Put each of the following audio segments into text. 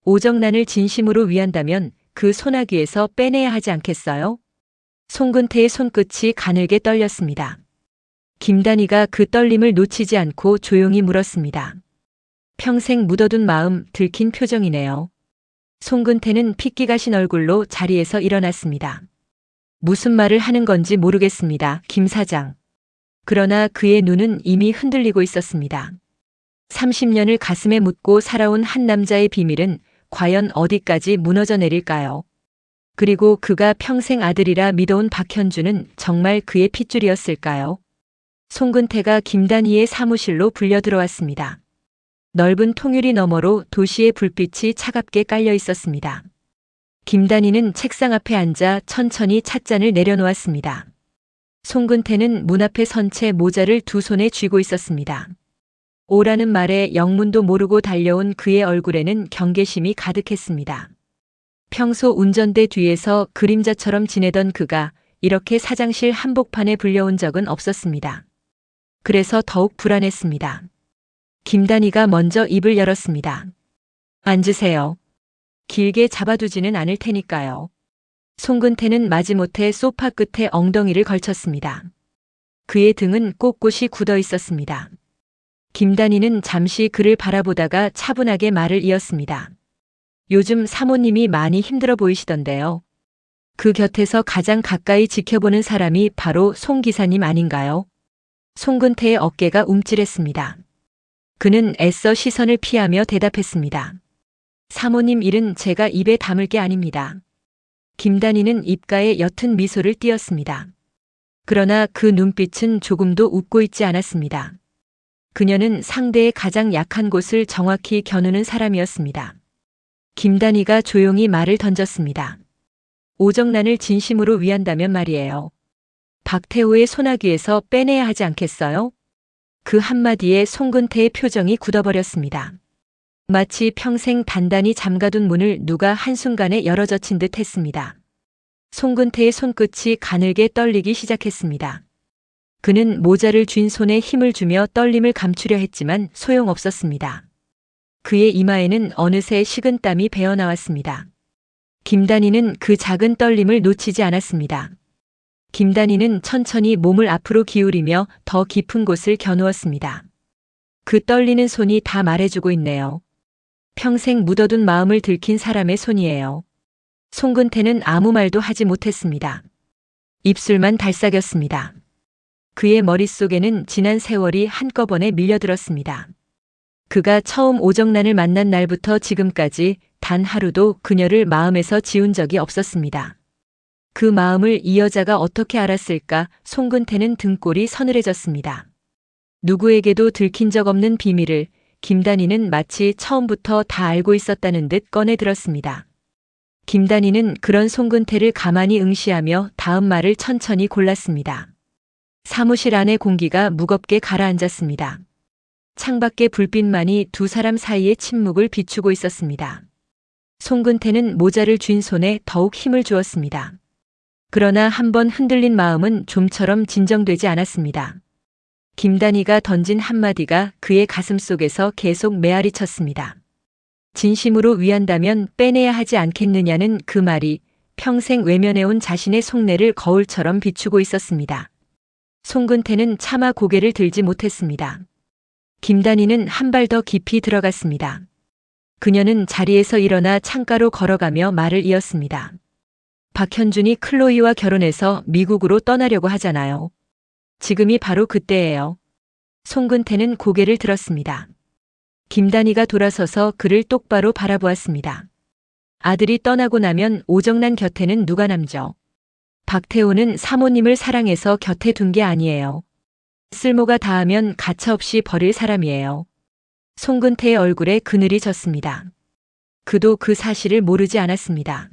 오정란을 진심으로 위한다면 그 소나귀에서 빼내야 하지 않겠어요? 송근태의 손끝이 가늘게 떨렸습니다. 김단희가 그 떨림을 놓치지 않고 조용히 물었습니다. 평생 묻어둔 마음 들킨 표정이네요. 송근태는 핏기 가신 얼굴로 자리에서 일어났습니다. 무슨 말을 하는 건지 모르겠습니다, 김 사장. 그러나 그의 눈은 이미 흔들리고 있었습니다. 30년을 가슴에 묻고 살아온 한 남자의 비밀은 과연 어디까지 무너져 내릴까요? 그리고 그가 평생 아들이라 믿어온 박현주는 정말 그의 핏줄이었을까요? 송근태가 김단희의 사무실로 불려 들어왔습니다. 넓은 통유리 너머로 도시의 불빛이 차갑게 깔려 있었습니다. 김단희는 책상 앞에 앉아 천천히 찻잔을 내려놓았습니다. 송근태는 문 앞에 선 채 모자를 두 손에 쥐고 있었습니다. 오라는 말에 영문도 모르고 달려온 그의 얼굴에는 경계심이 가득했습니다. 평소 운전대 뒤에서 그림자처럼 지내던 그가 이렇게 사장실 한복판에 불려온 적은 없었습니다. 그래서 더욱 불안했습니다. 김단희가 먼저 입을 열었습니다. 앉으세요. 길게 잡아두지는 않을 테니까요. 송근태는 마지못해 소파 끝에 엉덩이를 걸쳤습니다. 그의 등은 꼿꼿이 굳어 있었습니다. 김단희는 잠시 그를 바라보다가 차분하게 말을 이었습니다. 요즘 사모님이 많이 힘들어 보이시던데요. 그 곁에서 가장 가까이 지켜보는 사람이 바로 송 기사님 아닌가요? 송근태의 어깨가 움찔했습니다. 그는 애써 시선을 피하며 대답했습니다. 사모님 일은 제가 입에 담을 게 아닙니다. 김단희는 입가에 옅은 미소를 띄었습니다. 그러나 그 눈빛은 조금도 웃고 있지 않았습니다. 그녀는 상대의 가장 약한 곳을 정확히 겨누는 사람이었습니다. 김단희가 조용히 말을 던졌습니다. 오정란을 진심으로 위한다면 말이에요. 박태호의 소나귀에서 빼내야 하지 않겠어요? 그 한마디에 송근태의 표정이 굳어버렸습니다. 마치 평생 단단히 잠가둔 문을 누가 한순간에 열어젖힌 듯 했습니다. 송근태의 손끝이 가늘게 떨리기 시작했습니다. 그는 모자를 쥔 손에 힘을 주며 떨림을 감추려 했지만 소용없었습니다. 그의 이마에는 어느새 식은땀이 배어나왔습니다. 김단희는 그 작은 떨림을 놓치지 않았습니다. 김단희는 천천히 몸을 앞으로 기울이며 더 깊은 곳을 겨누었습니다. 그 떨리는 손이 다 말해주고 있네요. 평생 묻어둔 마음을 들킨 사람의 손이에요. 송근태는 아무 말도 하지 못했습니다. 입술만 달싹였습니다. 그의 머릿속에는 지난 세월이 한꺼번에 밀려들었습니다. 그가 처음 오정란을 만난 날부터 지금까지 단 하루도 그녀를 마음에서 지운 적이 없었습니다. 그 마음을 이 여자가 어떻게 알았을까? 송근태는 등골이 서늘해졌습니다. 누구에게도 들킨 적 없는 비밀을 김단희는 마치 처음부터 다 알고 있었다는 듯 꺼내들었습니다. 김단희는 그런 송근태를 가만히 응시하며 다음 말을 천천히 골랐습니다. 사무실 안의 공기가 무겁게 가라앉았습니다. 창밖의 불빛만이 두 사람 사이의 침묵을 비추고 있었습니다. 송근태는 모자를 쥔 손에 더욱 힘을 주었습니다. 그러나 한번 흔들린 마음은 좀처럼 진정되지 않았습니다. 김단희가 던진 한마디가 그의 가슴 속에서 계속 메아리 쳤습니다. 진심으로 위한다면 빼내야 하지 않겠느냐는 그 말이 평생 외면해온 자신의 속내를 거울처럼 비추고 있었습니다. 송근태는 차마 고개를 들지 못했습니다. 김단희는 한 발 더 깊이 들어갔습니다. 그녀는 자리에서 일어나 창가로 걸어가며 말을 이었습니다. 박현준이 클로이와 결혼해서 미국으로 떠나려고 하잖아요. 지금이 바로 그때예요. 송근태는 고개를 들었습니다. 김단희가 돌아서서 그를 똑바로 바라보았습니다. 아들이 떠나고 나면 오정란 곁에는 누가 남죠? 박태호는 사모님을 사랑해서 곁에 둔 게 아니에요. 쓸모가 닿으면 가차없이 버릴 사람이에요. 송근태의 얼굴에 그늘이 졌습니다. 그도 그 사실을 모르지 않았습니다.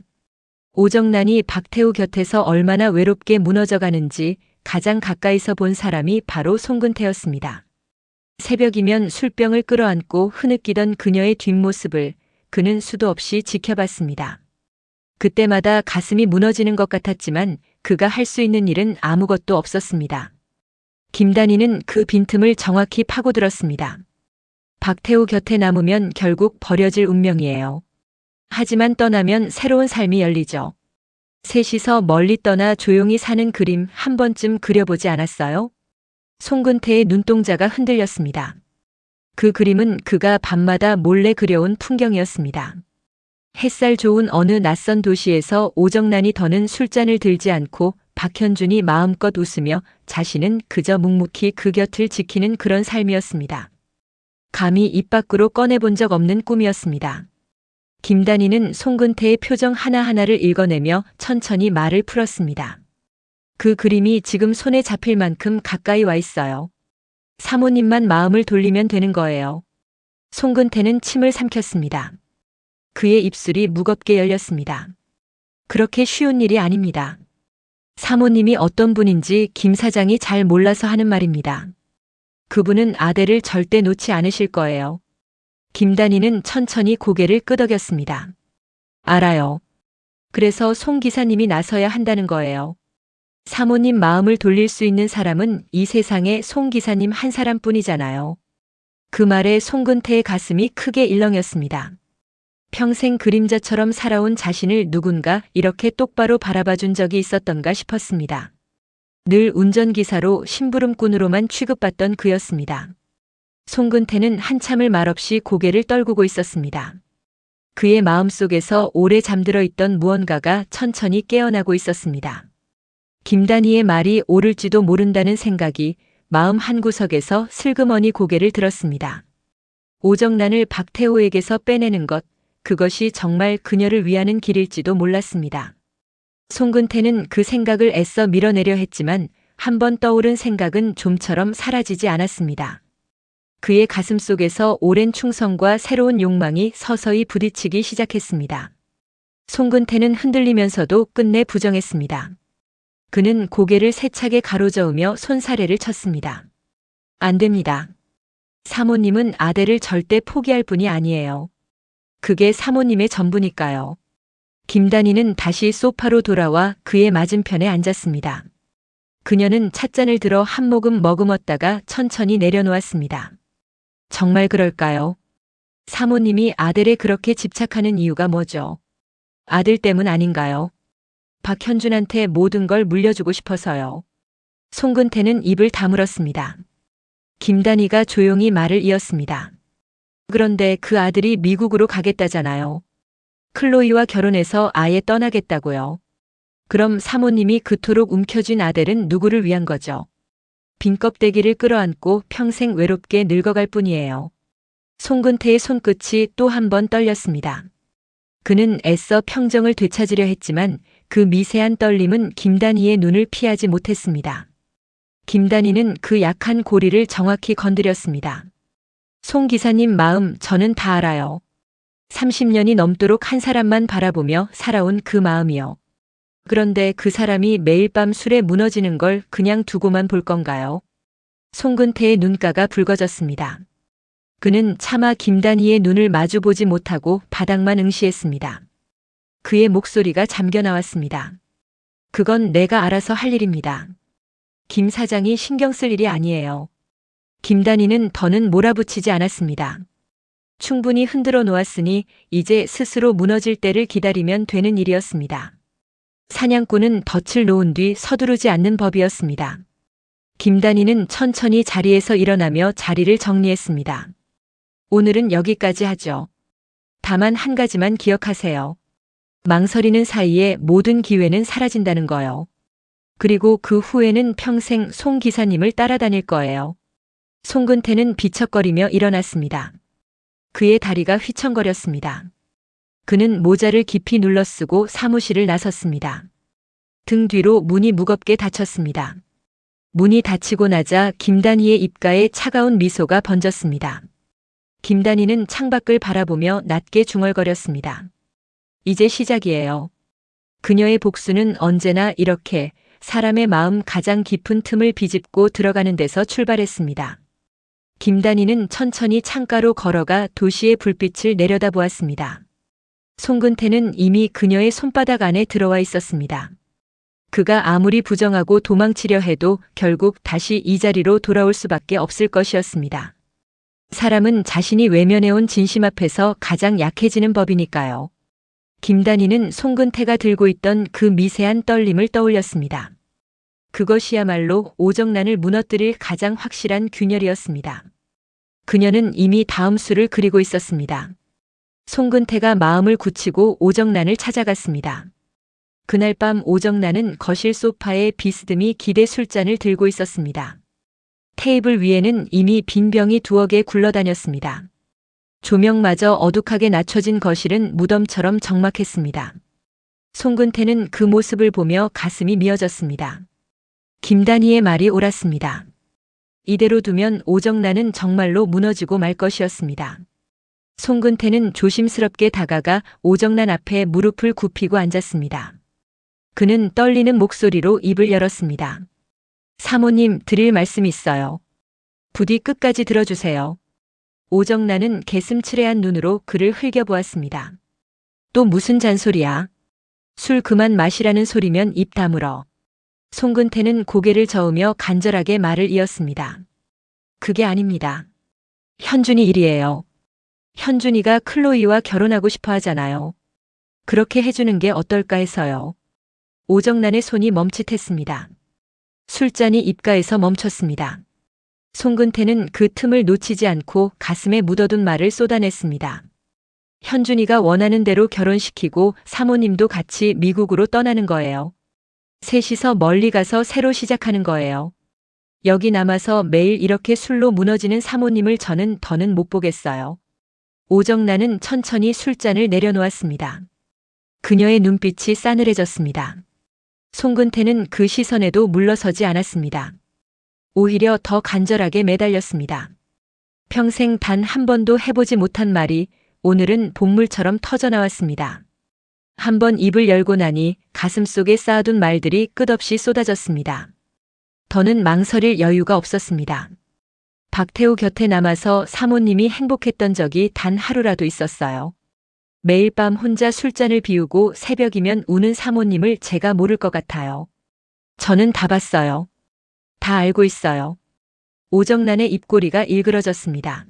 오정란이 박태호 곁에서 얼마나 외롭게 무너져 가는지 가장 가까이서 본 사람이 바로 송근태였습니다. 새벽이면 술병을 끌어안고 흐느끼던 그녀의 뒷모습을 그는 수도 없이 지켜봤습니다. 그때마다 가슴이 무너지는 것 같았지만 그가 할 수 있는 일은 아무것도 없었습니다. 김단희는 그 빈틈을 정확히 파고들었습니다. 박태호 곁에 남으면 결국 버려질 운명이에요. 하지만 떠나면 새로운 삶이 열리죠. 셋이서 멀리 떠나 조용히 사는 그림 한 번쯤 그려보지 않았어요? 송근태의 눈동자가 흔들렸습니다. 그 그림은 그가 밤마다 몰래 그려온 풍경이었습니다. 햇살 좋은 어느 낯선 도시에서 오정란이 더는 술잔을 들지 않고 박현준이 마음껏 웃으며 자신은 그저 묵묵히 그 곁을 지키는 그런 삶이었습니다. 감히 입 밖으로 꺼내본 적 없는 꿈이었습니다. 김단희는 송근태의 표정 하나하나를 읽어내며 천천히 말을 풀었습니다. 그 그림이 지금 손에 잡힐 만큼 가까이 와 있어요. 사모님만 마음을 돌리면 되는 거예요. 송근태는 침을 삼켰습니다. 그의 입술이 무겁게 열렸습니다. 그렇게 쉬운 일이 아닙니다. 사모님이 어떤 분인지 김 사장이 잘 몰라서 하는 말입니다. 그분은 아들을 절대 놓지 않으실 거예요. 김단희는 천천히 고개를 끄덕였습니다. 알아요. 그래서 송 기사님이 나서야 한다는 거예요. 사모님 마음을 돌릴 수 있는 사람은 이 세상에 송 기사님 한 사람뿐이잖아요. 그 말에 송근태의 가슴이 크게 일렁였습니다. 평생 그림자처럼 살아온 자신을 누군가 이렇게 똑바로 바라봐 준 적이 있었던가 싶었습니다. 늘 운전기사로 심부름꾼으로만 취급받던 그였습니다. 송근태는 한참을 말없이 고개를 떨구고 있었습니다. 그의 마음속에서 오래 잠들어 있던 무언가가 천천히 깨어나고 있었습니다. 김단희의 말이 옳을지도 모른다는 생각이 마음 한구석에서 슬그머니 고개를 들었습니다. 오정란을 박태호에게서 빼내는 것, 그것이 정말 그녀를 위하는 길일지도 몰랐습니다. 송근태는 그 생각을 애써 밀어내려 했지만 한번 떠오른 생각은 좀처럼 사라지지 않았습니다. 그의 가슴 속에서 오랜 충성과 새로운 욕망이 서서히 부딪히기 시작했습니다. 송근태는 흔들리면서도 끝내 부정했습니다. 그는 고개를 세차게 가로저으며 손사래를 쳤습니다. 안 됩니다. 사모님은 아들을 절대 포기할 분이 아니에요. 그게 사모님의 전부니까요. 김단희는 다시 소파로 돌아와 그의 맞은편에 앉았습니다. 그녀는 찻잔을 들어 한 모금 머금었다가 천천히 내려놓았습니다. 정말 그럴까요? 사모님이 아들에 그렇게 집착하는 이유가 뭐죠? 아들 때문 아닌가요? 박현준한테 모든 걸 물려주고 싶어서요. 송근태는 입을 다물었습니다. 김단희가 조용히 말을 이었습니다. 그런데 그 아들이 미국으로 가겠다잖아요. 클로이와 결혼해서 아예 떠나겠다고요. 그럼 사모님이 그토록 움켜쥔 아들은 누구를 위한 거죠? 빈 껍데기를 끌어안고 평생 외롭게 늙어갈 뿐이에요. 송근태의 손끝이 또 한 번 떨렸습니다. 그는 애써 평정을 되찾으려 했지만 그 미세한 떨림은 김단희의 눈을 피하지 못했습니다. 김단희는 그 약한 고리를 정확히 건드렸습니다. 송 기사님 마음 저는 다 알아요. 30년이 넘도록 한 사람만 바라보며 살아온 그 마음이요. 그런데 그 사람이 매일 밤 술에 무너지는 걸 그냥 두고만 볼 건가요? 송근태의 눈가가 붉어졌습니다. 그는 차마 김단희의 눈을 마주보지 못하고 바닥만 응시했습니다. 그의 목소리가 잠겨 나왔습니다. 그건 내가 알아서 할 일입니다. 김 사장이 신경 쓸 일이 아니에요. 김단희는 더는 몰아붙이지 않았습니다. 충분히 흔들어 놓았으니 이제 스스로 무너질 때를 기다리면 되는 일이었습니다. 사냥꾼은 덫을 놓은 뒤 서두르지 않는 법이었습니다. 김단희는 천천히 자리에서 일어나며 자리를 정리했습니다. 오늘은 여기까지 하죠. 다만 한 가지만 기억하세요. 망설이는 사이에 모든 기회는 사라진다는 거요. 그리고 그 후에는 평생 송 기사님을 따라다닐 거예요. 송근태는 비척거리며 일어났습니다. 그의 다리가 휘청거렸습니다. 그는 모자를 깊이 눌러쓰고 사무실을 나섰습니다. 등 뒤로 문이 무겁게 닫혔습니다. 문이 닫히고 나자 김단희의 입가에 차가운 미소가 번졌습니다. 김단희는 창밖을 바라보며 낮게 중얼거렸습니다. 이제 시작이에요. 그녀의 복수는 언제나 이렇게 사람의 마음 가장 깊은 틈을 비집고 들어가는 데서 출발했습니다. 김단희는 천천히 창가로 걸어가 도시의 불빛을 내려다보았습니다. 송근태는 이미 그녀의 손바닥 안에 들어와 있었습니다. 그가 아무리 부정하고 도망치려 해도 결국 다시 이 자리로 돌아올 수밖에 없을 것이었습니다. 사람은 자신이 외면해온 진심 앞에서 가장 약해지는 법이니까요. 김단희는 송근태가 들고 있던 그 미세한 떨림을 떠올렸습니다. 그것이야말로 오정란을 무너뜨릴 가장 확실한 균열이었습니다. 그녀는 이미 다음 수를 그리고 있었습니다. 송근태가 마음을 굳히고 오정란을 찾아갔습니다. 그날 밤 오정란은 거실 소파에 비스듬히 기대 술잔을 들고 있었습니다. 테이블 위에는 이미 빈 병이 두어 개 굴러다녔습니다. 조명마저 어둑하게 낮춰진 거실은 무덤처럼 적막했습니다. 송근태는 그 모습을 보며 가슴이 미어졌습니다. 김단희의 말이 옳았습니다. 이대로 두면 오정란은 정말로 무너지고 말 것이었습니다. 송근태는 조심스럽게 다가가 오정란 앞에 무릎을 굽히고 앉았습니다. 그는 떨리는 목소리로 입을 열었습니다. 사모님, 드릴 말씀이 있어요. 부디 끝까지 들어주세요. 오정란은 개슴츠레한 눈으로 그를 흘겨보았습니다. 또 무슨 잔소리야? 술 그만 마시라는 소리면 입 다물어. 송근태는 고개를 저으며 간절하게 말을 이었습니다. 그게 아닙니다. 현준이 일이에요. 현준이가 클로이와 결혼하고 싶어 하잖아요. 그렇게 해주는 게 어떨까 해서요. 오정란의 손이 멈칫했습니다. 술잔이 입가에서 멈췄습니다. 송근태는 그 틈을 놓치지 않고 가슴에 묻어둔 말을 쏟아냈습니다. 현준이가 원하는 대로 결혼시키고 사모님도 같이 미국으로 떠나는 거예요. 셋이서 멀리 가서 새로 시작하는 거예요. 여기 남아서 매일 이렇게 술로 무너지는 사모님을 저는 더는 못 보겠어요. 오정란은 천천히 술잔을 내려놓았습니다. 그녀의 눈빛이 싸늘해졌습니다. 송근태는 그 시선에도 물러서지 않았습니다. 오히려 더 간절하게 매달렸습니다. 평생 단 한 번도 해보지 못한 말이 오늘은 본물처럼 터져나왔습니다. 한번 입을 열고 나니 가슴속에 쌓아둔 말들이 끝없이 쏟아졌습니다. 더는 망설일 여유가 없었습니다. 박태우 곁에 남아서 사모님이 행복했던 적이 단 하루라도 있었어요. 매일 밤 혼자 술잔을 비우고 새벽이면 우는 사모님을 제가 모를 것 같아요. 저는 다 봤어요. 다 알고 있어요. 오정란의 입꼬리가 일그러졌습니다.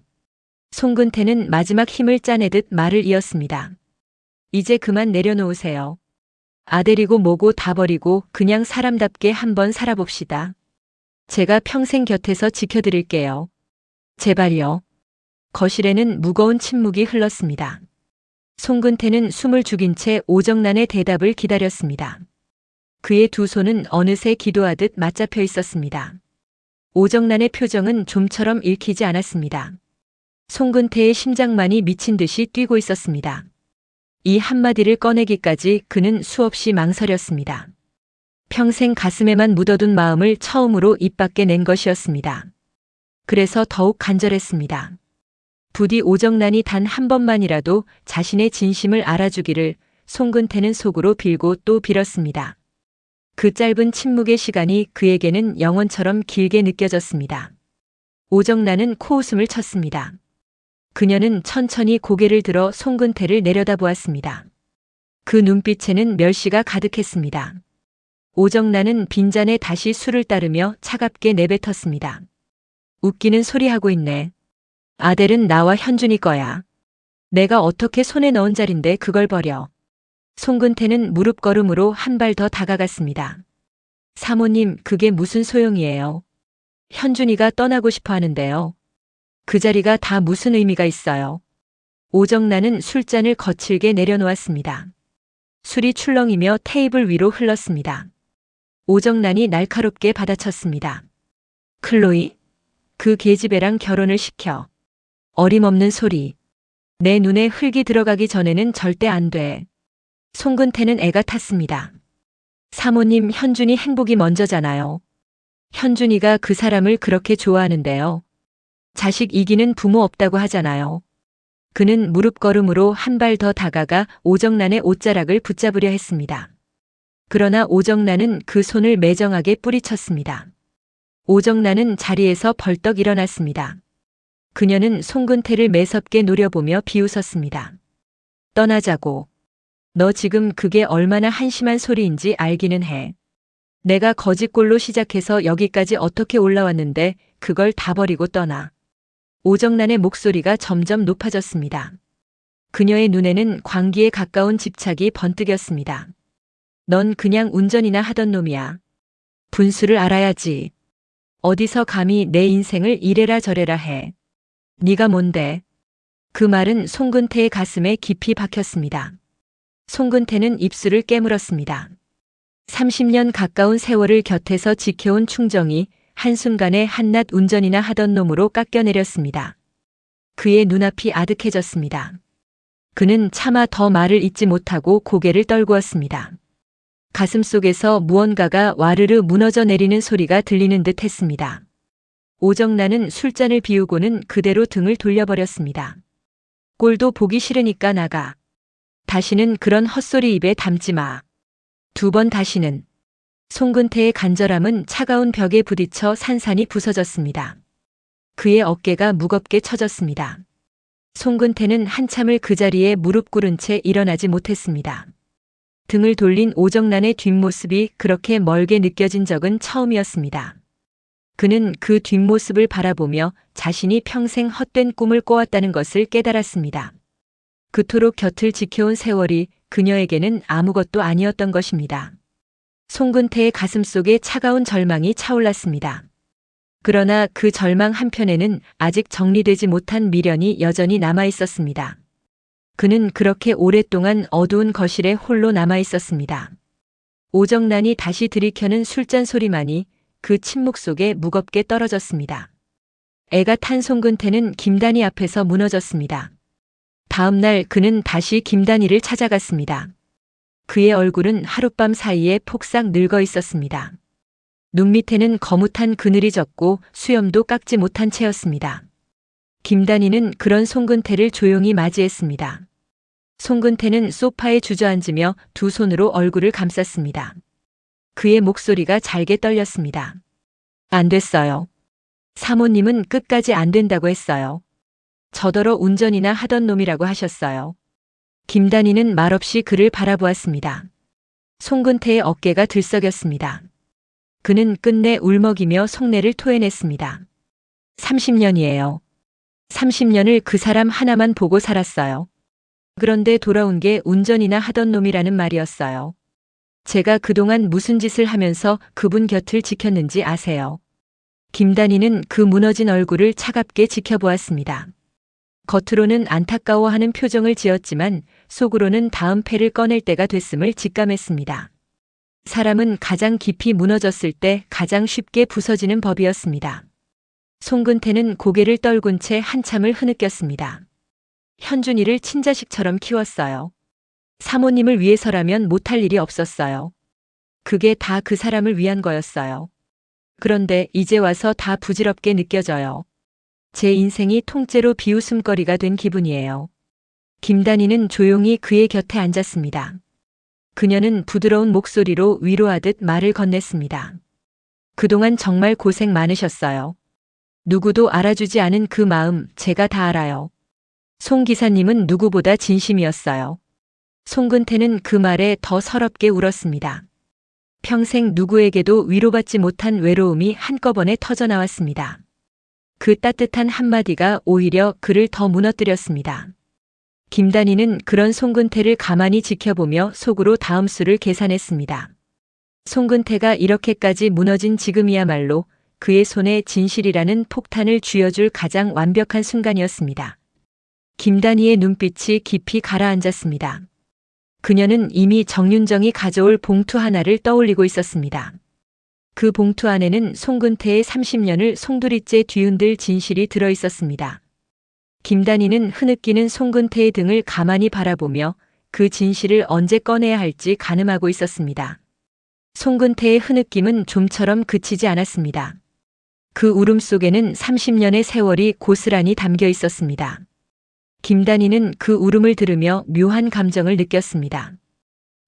송근태는 마지막 힘을 짜내듯 말을 이었습니다. 이제 그만 내려놓으세요. 아들이고 뭐고 다 버리고 그냥 사람답게 한번 살아봅시다. 제가 평생 곁에서 지켜드릴게요. 제발요. 거실에는 무거운 침묵이 흘렀습니다. 송근태는 숨을 죽인 채 오정란의 대답을 기다렸습니다. 그의 두 손은 어느새 기도하듯 맞잡혀 있었습니다. 오정란의 표정은 좀처럼 읽히지 않았습니다. 송근태의 심장만이 미친 듯이 뛰고 있었습니다. 이 한마디를 꺼내기까지 그는 수없이 망설였습니다. 평생 가슴에만 묻어둔 마음을 처음으로 입 밖에 낸 것이었습니다. 그래서 더욱 간절했습니다. 부디 오정란이 단 한 번만이라도 자신의 진심을 알아주기를 송근태는 속으로 빌고 또 빌었습니다. 그 짧은 침묵의 시간이 그에게는 영원처럼 길게 느껴졌습니다. 오정란은 코웃음을 쳤습니다. 그녀는 천천히 고개를 들어 송근태를 내려다보았습니다. 그 눈빛에는 멸시가 가득했습니다. 오정란은 빈잔에 다시 술을 따르며 차갑게 내뱉었습니다. 웃기는 소리 하고 있네. 아델은 나와 현준이 거야. 내가 어떻게 손에 넣은 자리인데 그걸 버려. 송근태는 무릎 걸음으로 한 발 더 다가갔습니다. 사모님, 그게 무슨 소용이에요. 현준이가 떠나고 싶어 하는데요. 그 자리가 다 무슨 의미가 있어요. 오정란은 술잔을 거칠게 내려놓았습니다. 술이 출렁이며 테이블 위로 흘렀습니다. 오정란이 날카롭게 받아쳤습니다. 클로이, 그 계집애랑 결혼을 시켜. 어림없는 소리. 내 눈에 흙이 들어가기 전에는 절대 안 돼. 송근태는 애가 탔습니다. 사모님, 현준이 행복이 먼저잖아요. 현준이가 그 사람을 그렇게 좋아하는데요. 자식 이기는 부모 없다고 하잖아요. 그는 무릎 걸음으로 한 발 더 다가가 오정란의 옷자락을 붙잡으려 했습니다. 그러나 오정란은 그 손을 매정하게 뿌리쳤습니다. 오정란은 자리에서 벌떡 일어났습니다. 그녀는 송근태를 매섭게 노려보며 비웃었습니다. 떠나자고. 너 지금 그게 얼마나 한심한 소리인지 알기는 해. 내가 거짓골로 시작해서 여기까지 어떻게 올라왔는데 그걸 다 버리고 떠나. 오정란의 목소리가 점점 높아졌습니다. 그녀의 눈에는 광기에 가까운 집착이 번뜩였습니다. 넌 그냥 운전이나 하던 놈이야. 분수를 알아야지. 어디서 감히 내 인생을 이래라 저래라 해. 네가 뭔데? 그 말은 송근태의 가슴에 깊이 박혔습니다. 송근태는 입술을 깨물었습니다. 30년 가까운 세월을 곁에서 지켜온 충정이 한순간에 한낱 운전이나 하던 놈으로 깎여내렸습니다. 그의 눈앞이 아득해졌습니다. 그는 차마 더 말을 잇지 못하고 고개를 떨구었습니다. 가슴속에서 무언가가 와르르 무너져 내리는 소리가 들리는 듯 했습니다. 오정란은 술잔을 비우고는 그대로 등을 돌려버렸습니다. 꼴도 보기 싫으니까 나가. 다시는 그런 헛소리 입에 담지 마. 2번 다시는. 송근태의 간절함은 차가운 벽에 부딪혀 산산이 부서졌습니다. 그의 어깨가 무겁게 처졌습니다. 송근태는 한참을 그 자리에 무릎 꿇은 채 일어나지 못했습니다. 등을 돌린 오정란의 뒷모습이 그렇게 멀게 느껴진 적은 처음이었습니다. 그는 그 뒷모습을 바라보며 자신이 평생 헛된 꿈을 꿔왔다는 것을 깨달았습니다. 그토록 곁을 지켜온 세월이 그녀에게는 아무것도 아니었던 것입니다. 송근태의 가슴속에 차가운 절망이 차올랐습니다. 그러나 그 절망 한편에는 아직 정리되지 못한 미련이 여전히 남아 있었습니다. 그는 그렇게 오랫동안 어두운 거실에 홀로 남아 있었습니다. 오정란이 다시 들이켜는 술잔 소리만이 그 침묵 속에 무겁게 떨어졌습니다. 애가 탄 송근태는 김단희 앞에서 무너졌습니다. 다음 날 그는 다시 김단희를 찾아갔습니다. 그의 얼굴은 하룻밤 사이에 폭삭 늙어 있었습니다. 눈 밑에는 거뭇한 그늘이 졌고 수염도 깎지 못한 채였습니다. 김단희는 그런 송근태를 조용히 맞이했습니다. 송근태는 소파에 주저앉으며 두 손으로 얼굴을 감쌌습니다. 그의 목소리가 잘게 떨렸습니다. 안 됐어요. 사모님은 끝까지 안 된다고 했어요. 저더러 운전이나 하던 놈이라고 하셨어요. 김단희는 말없이 그를 바라보았습니다. 송근태의 어깨가 들썩였습니다. 그는 끝내 울먹이며 속내를 토해냈습니다. 30년이에요. 30년을 그 사람 하나만 보고 살았어요. 그런데 돌아온 게 운전이나 하던 놈이라는 말이었어요. 제가 그동안 무슨 짓을 하면서 그분 곁을 지켰는지 아세요? 김단희는 그 무너진 얼굴을 차갑게 지켜보았습니다. 겉으로는 안타까워하는 표정을 지었지만 속으로는 다음 패를 꺼낼 때가 됐음을 직감했습니다. 사람은 가장 깊이 무너졌을 때 가장 쉽게 부서지는 법이었습니다. 송근태는 고개를 떨군 채 한참을 흐느꼈습니다. 현준이를 친자식처럼 키웠어요. 사모님을 위해서라면 못할 일이 없었어요. 그게 다 그 사람을 위한 거였어요. 그런데 이제 와서 다 부질없게 느껴져요. 제 인생이 통째로 비웃음거리가 된 기분이에요. 김단희는 조용히 그의 곁에 앉았습니다. 그녀는 부드러운 목소리로 위로하듯 말을 건넸습니다. 그동안 정말 고생 많으셨어요. 누구도 알아주지 않은 그 마음 제가 다 알아요. 송 기사님은 누구보다 진심이었어요. 송근태는 그 말에 더 서럽게 울었습니다. 평생 누구에게도 위로받지 못한 외로움이 한꺼번에 터져나왔습니다. 그 따뜻한 한마디가 오히려 그를 더 무너뜨렸습니다. 김단희는 그런 송근태를 가만히 지켜보며 속으로 다음 수를 계산했습니다. 송근태가 이렇게까지 무너진 지금이야말로 그의 손에 진실이라는 폭탄을 쥐어줄 가장 완벽한 순간이었습니다. 김단희의 눈빛이 깊이 가라앉았습니다. 그녀는 이미 정윤정이 가져올 봉투 하나를 떠올리고 있었습니다. 그 봉투 안에는 송근태의 30년을 송두리째 뒤흔들 진실이 들어 있었습니다. 김단희는 흐느끼는 송근태의 등을 가만히 바라보며 그 진실을 언제 꺼내야 할지 가늠하고 있었습니다. 송근태의 흐느낌은 좀처럼 그치지 않았습니다. 그 울음 속에는 30년의 세월이 고스란히 담겨 있었습니다. 김단희는 그 울음을 들으며 묘한 감정을 느꼈습니다.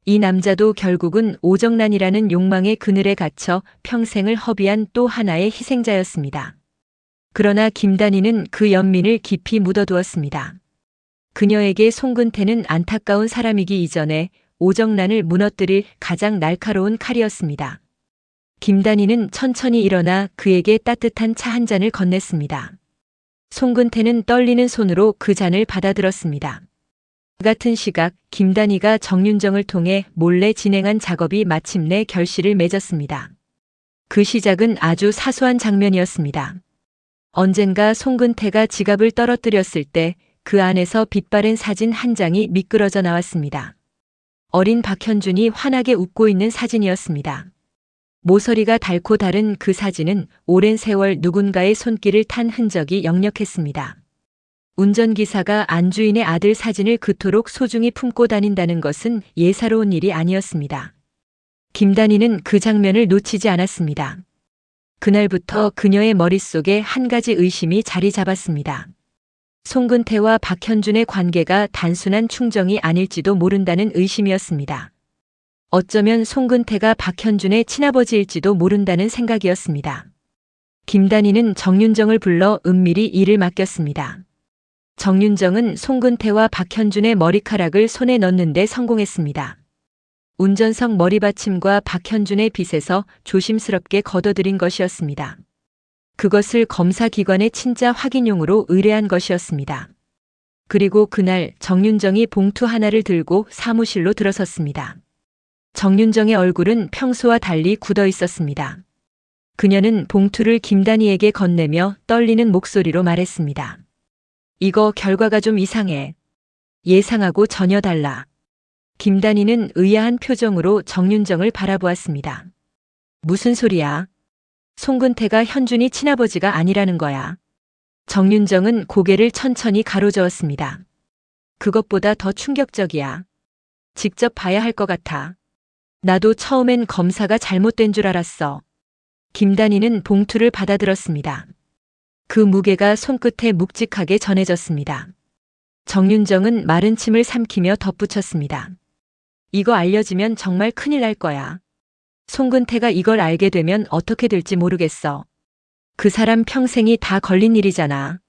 이 남자도 결국은 오정란이라는 욕망의 그늘에 갇혀 평생을 허비한 또 하나의 희생자였습니다. 그러나 김단희는 그 연민을 깊이 묻어두었습니다. 그녀에게 송근태는 안타까운 사람이기 이전에 오정란을 무너뜨릴 가장 날카로운 칼이었습니다. 김단희는 천천히 일어나 그에게 따뜻한 차 한 잔을 건넸습니다. 송근태는 떨리는 손으로 그 잔을 받아들었습니다. 같은 시각 김단희가 정윤정을 통해 몰래 진행한 작업이 마침내 결실을 맺었습니다. 그 시작은 아주 사소한 장면이었습니다. 언젠가 송근태가 지갑을 떨어뜨렸을 때 그 안에서 빛바랜 사진 한 장이 미끄러져 나왔습니다. 어린 박현준이 환하게 웃고 있는 사진이었습니다. 모서리가 닳고 다른 그 사진은 오랜 세월 누군가의 손길을 탄 흔적이 역력했습니다. 운전기사가 안주인의 아들 사진을 그토록 소중히 품고 다닌다는 것은 예사로운 일이 아니었습니다. 김단희는 그 장면을 놓치지 않았습니다. 그날부터 그녀의 머릿속에 한 가지 의심이 자리 잡았습니다. 송근태와 박현준의 관계가 단순한 충정이 아닐지도 모른다는 의심이었습니다. 어쩌면 송근태가 박현준의 친아버지일지도 모른다는 생각이었습니다. 김단희는 정윤정을 불러 은밀히 일을 맡겼습니다. 정윤정은 송근태와 박현준의 머리카락을 손에 넣는 데 성공했습니다. 운전석 머리받침과 박현준의 빗에서 조심스럽게 걷어들인 것이었습니다. 그것을 검사기관의 친자 확인용으로 의뢰한 것이었습니다. 그리고 그날 정윤정이 봉투 하나를 들고 사무실로 들어섰습니다. 정윤정의 얼굴은 평소와 달리 굳어 있었습니다. 그녀는 봉투를 김단희에게 건네며 떨리는 목소리로 말했습니다. 이거 결과가 좀 이상해. 예상하고 전혀 달라. 김단희는 의아한 표정으로 정윤정을 바라보았습니다. 무슨 소리야? 송근태가 현준이 친아버지가 아니라는 거야. 정윤정은 고개를 천천히 가로저었습니다. 그것보다 더 충격적이야. 직접 봐야 할 것 같아. 나도 처음엔 검사가 잘못된 줄 알았어. 김단희는 봉투를 받아들었습니다. 그 무게가 손끝에 묵직하게 전해졌습니다. 정윤정은 마른 침을 삼키며 덧붙였습니다. 이거 알려지면 정말 큰일 날 거야. 송근태가 이걸 알게 되면 어떻게 될지 모르겠어. 그 사람 평생이 다 걸린 일이잖아.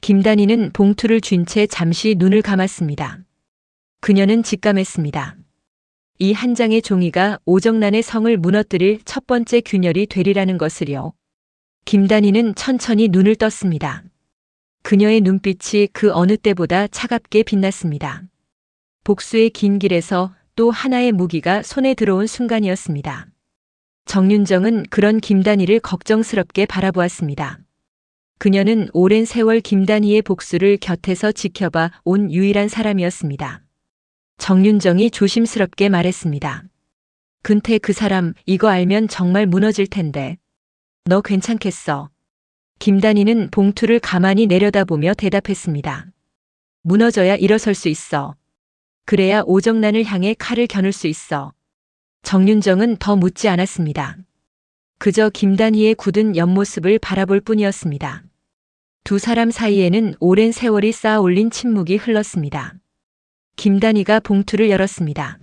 김단희는 봉투를 쥔 채 잠시 눈을 감았습니다. 그녀는 직감했습니다. 이 한 장의 종이가 오정란의 성을 무너뜨릴 첫 번째 균열이 되리라는 것을요. 김단희는 천천히 눈을 떴습니다. 그녀의 눈빛이 그 어느 때보다 차갑게 빛났습니다. 복수의 긴 길에서 또 하나의 무기가 손에 들어온 순간이었습니다. 정윤정은 그런 김단희를 걱정스럽게 바라보았습니다. 그녀는 오랜 세월 김단희의 복수를 곁에서 지켜봐 온 유일한 사람이었습니다. 정윤정이 조심스럽게 말했습니다. 근태 그 사람 이거 알면 정말 무너질 텐데. 너 괜찮겠어? 김단희는 봉투를 가만히 내려다보며 대답했습니다. 무너져야 일어설 수 있어. 그래야 오정란을 향해 칼을 겨눌 수 있어. 정윤정은 더 묻지 않았습니다. 그저 김단희의 굳은 옆모습을 바라볼 뿐이었습니다. 두 사람 사이에는 오랜 세월이 쌓아 올린 침묵이 흘렀습니다. 김단희가 봉투를 열었습니다.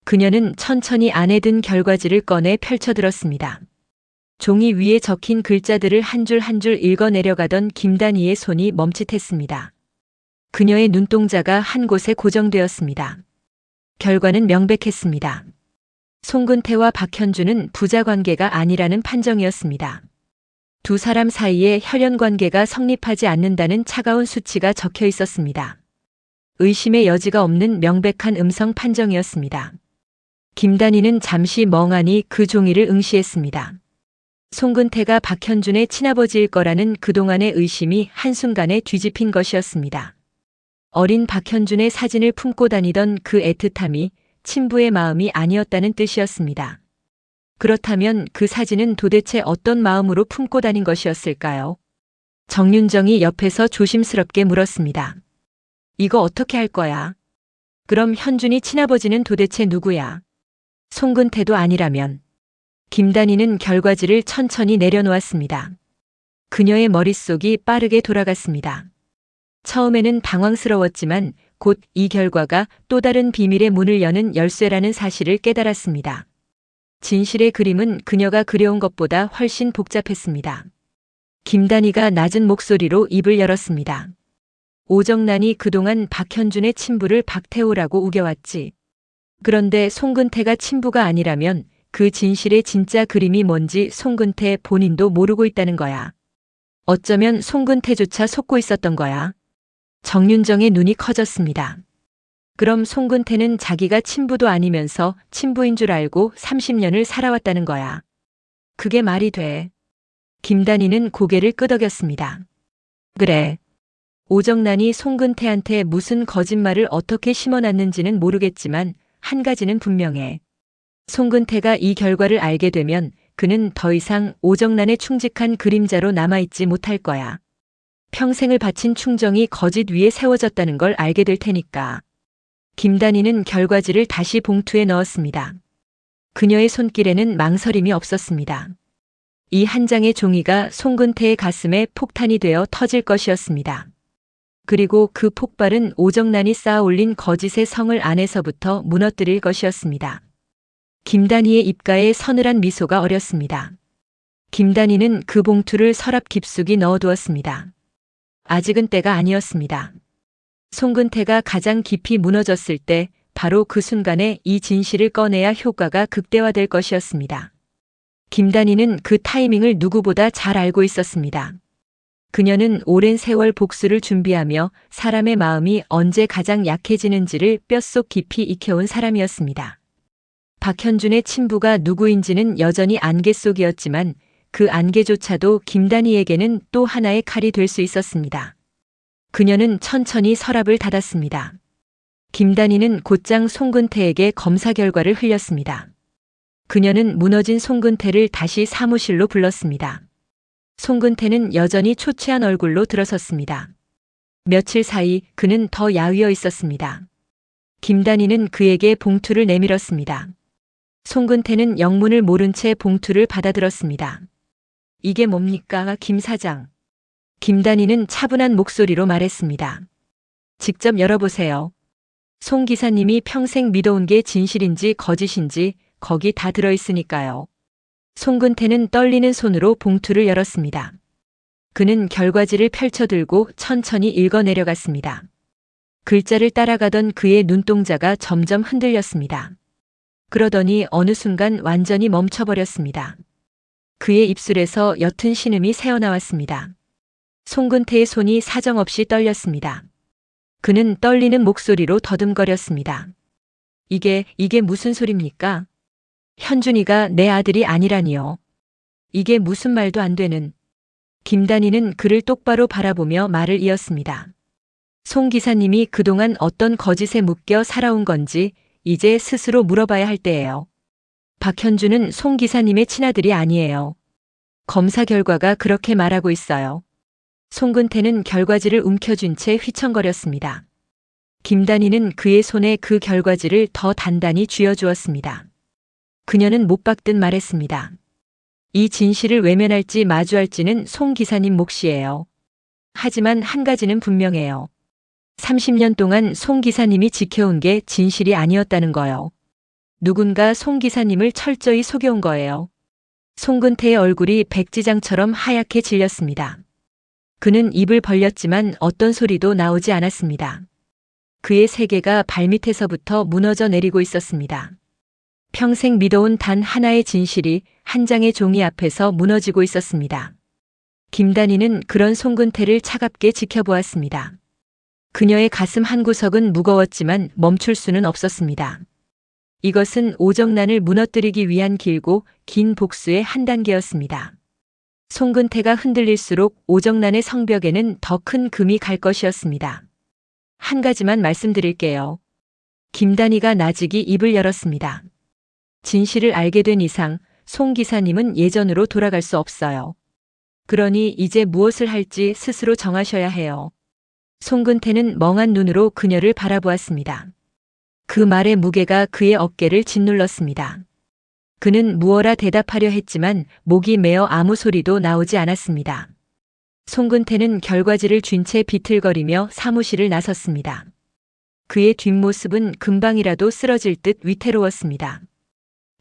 그녀는 천천히 안에 든 결과지를 꺼내 펼쳐들었습니다. 종이 위에 적힌 글자들을 한 줄 한 줄 읽어 내려가던 김단희의 손이 멈칫했습니다. 그녀의 눈동자가 한 곳에 고정되었습니다. 결과는 명백했습니다. 송근태와 박현준은 부자 관계가 아니라는 판정이었습니다. 두 사람 사이에 혈연 관계가 성립하지 않는다는 차가운 수치가 적혀 있었습니다. 의심의 여지가 없는 명백한 음성 판정이었습니다. 김단희는 잠시 멍하니 그 종이를 응시했습니다. 송근태가 박현준의 친아버지일 거라는 그동안의 의심이 한순간에 뒤집힌 것이었습니다. 어린 박현준의 사진을 품고 다니던 그 애틋함이 친부의 마음이 아니었다는 뜻이었습니다. 그렇다면 그 사진은 도대체 어떤 마음으로 품고 다닌 것이었을까요? 정윤정이 옆에서 조심스럽게 물었습니다. 이거 어떻게 할 거야? 그럼 현준이 친아버지는 도대체 누구야? 송근태도 아니라면. 김단희는 결과지를 천천히 내려놓았습니다. 그녀의 머릿속이 빠르게 돌아갔습니다. 처음에는 당황스러웠지만 곧 이 결과가 또 다른 비밀의 문을 여는 열쇠라는 사실을 깨달았습니다. 진실의 그림은 그녀가 그려온 것보다 훨씬 복잡했습니다. 김단희가 낮은 목소리로 입을 열었습니다. 오정란이 그동안 박현준의 친부를 박태호라고 우겨왔지. 그런데 송근태가 친부가 아니라면 그 진실의 진짜 그림이 뭔지 송근태 본인도 모르고 있다는 거야. 어쩌면 송근태조차 속고 있었던 거야. 정윤정의 눈이 커졌습니다. 그럼 송근태는 자기가 친부도 아니면서 친부인 줄 알고 30년을 살아왔다는 거야. 그게 말이 돼. 김단희는 고개를 끄덕였습니다. 그래. 오정란이 송근태한테 무슨 거짓말을 어떻게 심어놨는지는 모르겠지만 한 가지는 분명해. 송근태가 이 결과를 알게 되면 그는 더 이상 오정란의 충직한 그림자로 남아있지 못할 거야. 평생을 바친 충정이 거짓 위에 세워졌다는 걸 알게 될 테니까. 김단희는 결과지를 다시 봉투에 넣었습니다. 그녀의 손길에는 망설임이 없었습니다. 이 한 장의 종이가 송근태의 가슴에 폭탄이 되어 터질 것이었습니다. 그리고 그 폭발은 오정란이 쌓아 올린 거짓의 성을 안에서부터 무너뜨릴 것이었습니다. 김단희의 입가에 서늘한 미소가 어렸습니다. 김단희는 그 봉투를 서랍 깊숙이 넣어두었습니다. 아직은 때가 아니었습니다. 송근태가 가장 깊이 무너졌을 때 바로 그 순간에 이 진실을 꺼내야 효과가 극대화될 것이었습니다. 김단희는 그 타이밍을 누구보다 잘 알고 있었습니다. 그녀는 오랜 세월 복수를 준비하며 사람의 마음이 언제 가장 약해지는지를 뼛속 깊이 익혀온 사람이었습니다. 박현준의 친부가 누구인지는 여전히 안개 속이었지만 그 안개조차도 김단희에게는 또 하나의 칼이 될 수 있었습니다. 그녀는 천천히 서랍을 닫았습니다. 김단희는 곧장 송근태에게 검사 결과를 흘렸습니다. 그녀는 무너진 송근태를 다시 사무실로 불렀습니다. 송근태는 여전히 초췌한 얼굴로 들어섰습니다. 며칠 사이 그는 더 야위어 있었습니다. 김단희는 그에게 봉투를 내밀었습니다. 송근태는 영문을 모른 채 봉투를 받아들었습니다. 이게 뭡니까, 김 사장? 김단희는 차분한 목소리로 말했습니다. 직접 열어보세요. 송 기사님이 평생 믿어온 게 진실인지 거짓인지 거기 다 들어있으니까요. 송근태는 떨리는 손으로 봉투를 열었습니다. 그는 결과지를 펼쳐들고 천천히 읽어 내려갔습니다. 글자를 따라가던 그의 눈동자가 점점 흔들렸습니다. 그러더니 어느 순간 완전히 멈춰버렸습니다. 그의 입술에서 옅은 신음이 새어나왔습니다. 송근태의 손이 사정없이 떨렸습니다. 그는 떨리는 목소리로 더듬거렸습니다. 이게 무슨 소립니까? 현준이가 내 아들이 아니라니요. 이게 무슨 말도 안 되는. 김단희는 그를 똑바로 바라보며 말을 이었습니다. 송 기사님이 그동안 어떤 거짓에 묶여 살아온 건지 이제 스스로 물어봐야 할 때예요. 박현준은 송 기사님의 친아들이 아니에요. 검사 결과가 그렇게 말하고 있어요. 송근태는 결과지를 움켜쥔 채 휘청거렸습니다. 김단희는 그의 손에 그 결과지를 더 단단히 쥐어주었습니다. 그녀는 못 박듯 말했습니다. 이 진실을 외면할지 마주할지는 송 기사님 몫이에요. 하지만 한 가지는 분명해요. 30년 동안 송 기사님이 지켜온 게 진실이 아니었다는 거요. 누군가 송 기사님을 철저히 속여온 거예요. 송근태의 얼굴이 백지장처럼 하얗게 질렸습니다. 그는 입을 벌렸지만 어떤 소리도 나오지 않았습니다. 그의 세계가 발밑에서부터 무너져 내리고 있었습니다. 평생 믿어온 단 하나의 진실이 한 장의 종이 앞에서 무너지고 있었습니다. 김단희는 그런 송근태를 차갑게 지켜보았습니다. 그녀의 가슴 한구석은 무거웠지만 멈출 수는 없었습니다. 이것은 오정란을 무너뜨리기 위한 길고 긴 복수의 한 단계였습니다. 송근태가 흔들릴수록 오정란의 성벽에는 더 큰 금이 갈 것이었습니다. 한 가지만 말씀드릴게요. 김단희가 나직이 입을 열었습니다. 진실을 알게 된 이상 송 기사님은 예전으로 돌아갈 수 없어요. 그러니 이제 무엇을 할지 스스로 정하셔야 해요. 송근태는 멍한 눈으로 그녀를 바라보았습니다. 그 말의 무게가 그의 어깨를 짓눌렀습니다. 그는 무어라 대답하려 했지만 목이 메어 아무 소리도 나오지 않았습니다. 송근태는 결과지를 쥔 채 비틀거리며 사무실을 나섰습니다. 그의 뒷모습은 금방이라도 쓰러질 듯 위태로웠습니다.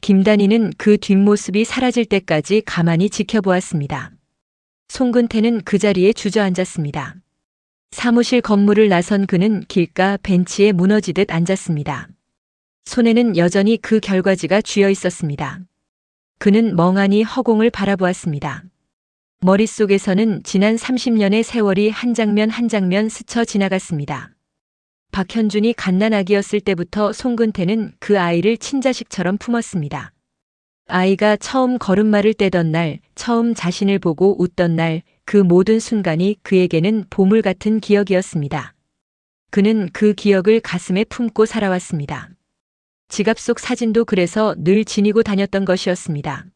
김단희는 그 뒷모습이 사라질 때까지 가만히 지켜보았습니다. 송근태는 그 자리에 주저앉았습니다. 사무실 건물을 나선 그는 길가 벤치에 무너지듯 앉았습니다. 손에는 여전히 그 결과지가 쥐어 있었습니다. 그는 멍하니 허공을 바라보았습니다. 머릿속에서는 지난 30년의 세월이 한 장면 한 장면 스쳐 지나갔습니다. 박현준이 갓난아기였을 때부터 송근태는 그 아이를 친자식처럼 품었습니다. 아이가 처음 걸음마를 떼던 날, 처음 자신을 보고 웃던 날, 그 모든 순간이 그에게는 보물 같은 기억이었습니다. 그는 그 기억을 가슴에 품고 살아왔습니다. 지갑 속 사진도 그래서 늘 지니고 다녔던 것이었습니다.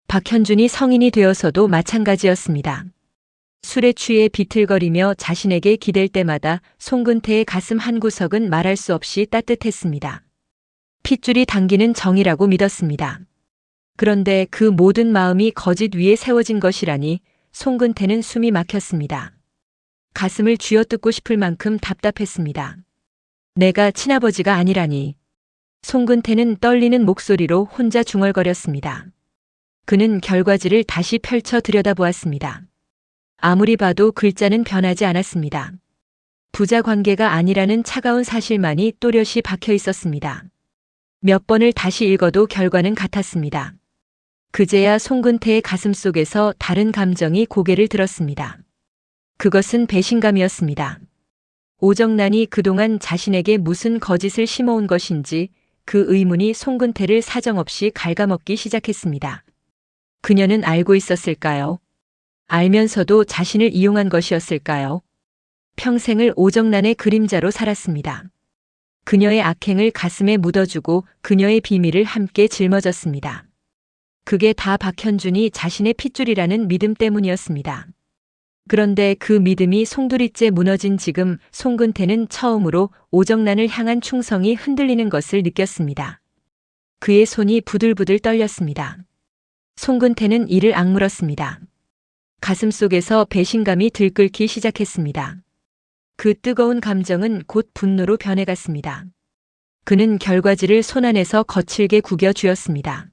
박현준이 성인이 되어서도 마찬가지였습니다. 술에 취해 비틀거리며 자신에게 기댈 때마다 송근태의 가슴 한구석은 말할 수 없이 따뜻했습니다. 핏줄이 당기는 정이라고 믿었습니다. 그런데 그 모든 마음이 거짓 위에 세워진 것이라니 송근태는 숨이 막혔습니다. 가슴을 쥐어뜯고 싶을 만큼 답답했습니다. 내가 친아버지가 아니라니. 송근태는 떨리는 목소리로 혼자 중얼거렸습니다. 그는 결과지를 다시 펼쳐 들여다보았습니다. 아무리 봐도 글자는 변하지 않았습니다. 부자 관계가 아니라는 차가운 사실만이 또렷이 박혀 있었습니다. 몇 번을 다시 읽어도 결과는 같았습니다. 그제야 송근태의 가슴속에서 다른 감정이 고개를 들었습니다. 그것은 배신감이었습니다. 오정란이 그동안 자신에게 무슨 거짓을 심어온 것인지 그 의문이 송근태를 사정없이 갉아먹기 시작했습니다. 그녀는 알고 있었을까요? 알면서도 자신을 이용한 것이었을까요? 평생을 오정란의 그림자로 살았습니다. 그녀의 악행을 가슴에 묻어주고 그녀의 비밀을 함께 짊어졌습니다. 그게 다 박현준이 자신의 핏줄이라는 믿음 때문이었습니다. 그런데 그 믿음이 송두리째 무너진 지금 송근태는 처음으로 오정란을 향한 충성이 흔들리는 것을 느꼈습니다. 그의 손이 부들부들 떨렸습니다. 송근태는 이를 악물었습니다. 가슴속에서 배신감이 들끓기 시작했습니다. 그 뜨거운 감정은 곧 분노로 변해갔습니다. 그는 결과지를 손안에서 거칠게 구겨 쥐었습니다.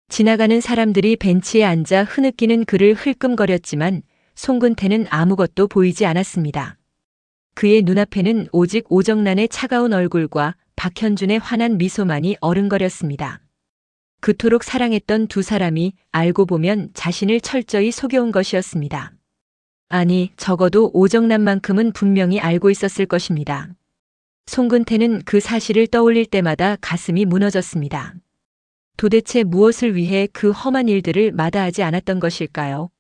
지나가는 사람들이 벤치에 앉아 흐느끼는 그를 흘끔거렸지만 송근태는 아무것도 보이지 않았습니다. 그의 눈앞에는 오직 오정란의 차가운 얼굴과 박현준의 환한 미소만이 어른거렸습니다. 그토록 사랑했던 두 사람이 알고 보면 자신을 철저히 속여온 것이었습니다. 아니, 적어도 오정란만큼은 분명히 알고 있었을 것입니다. 송근태는 그 사실을 떠올릴 때마다 가슴이 무너졌습니다. 도대체 무엇을 위해 그 험한 일들을 마다하지 않았던 것일까요?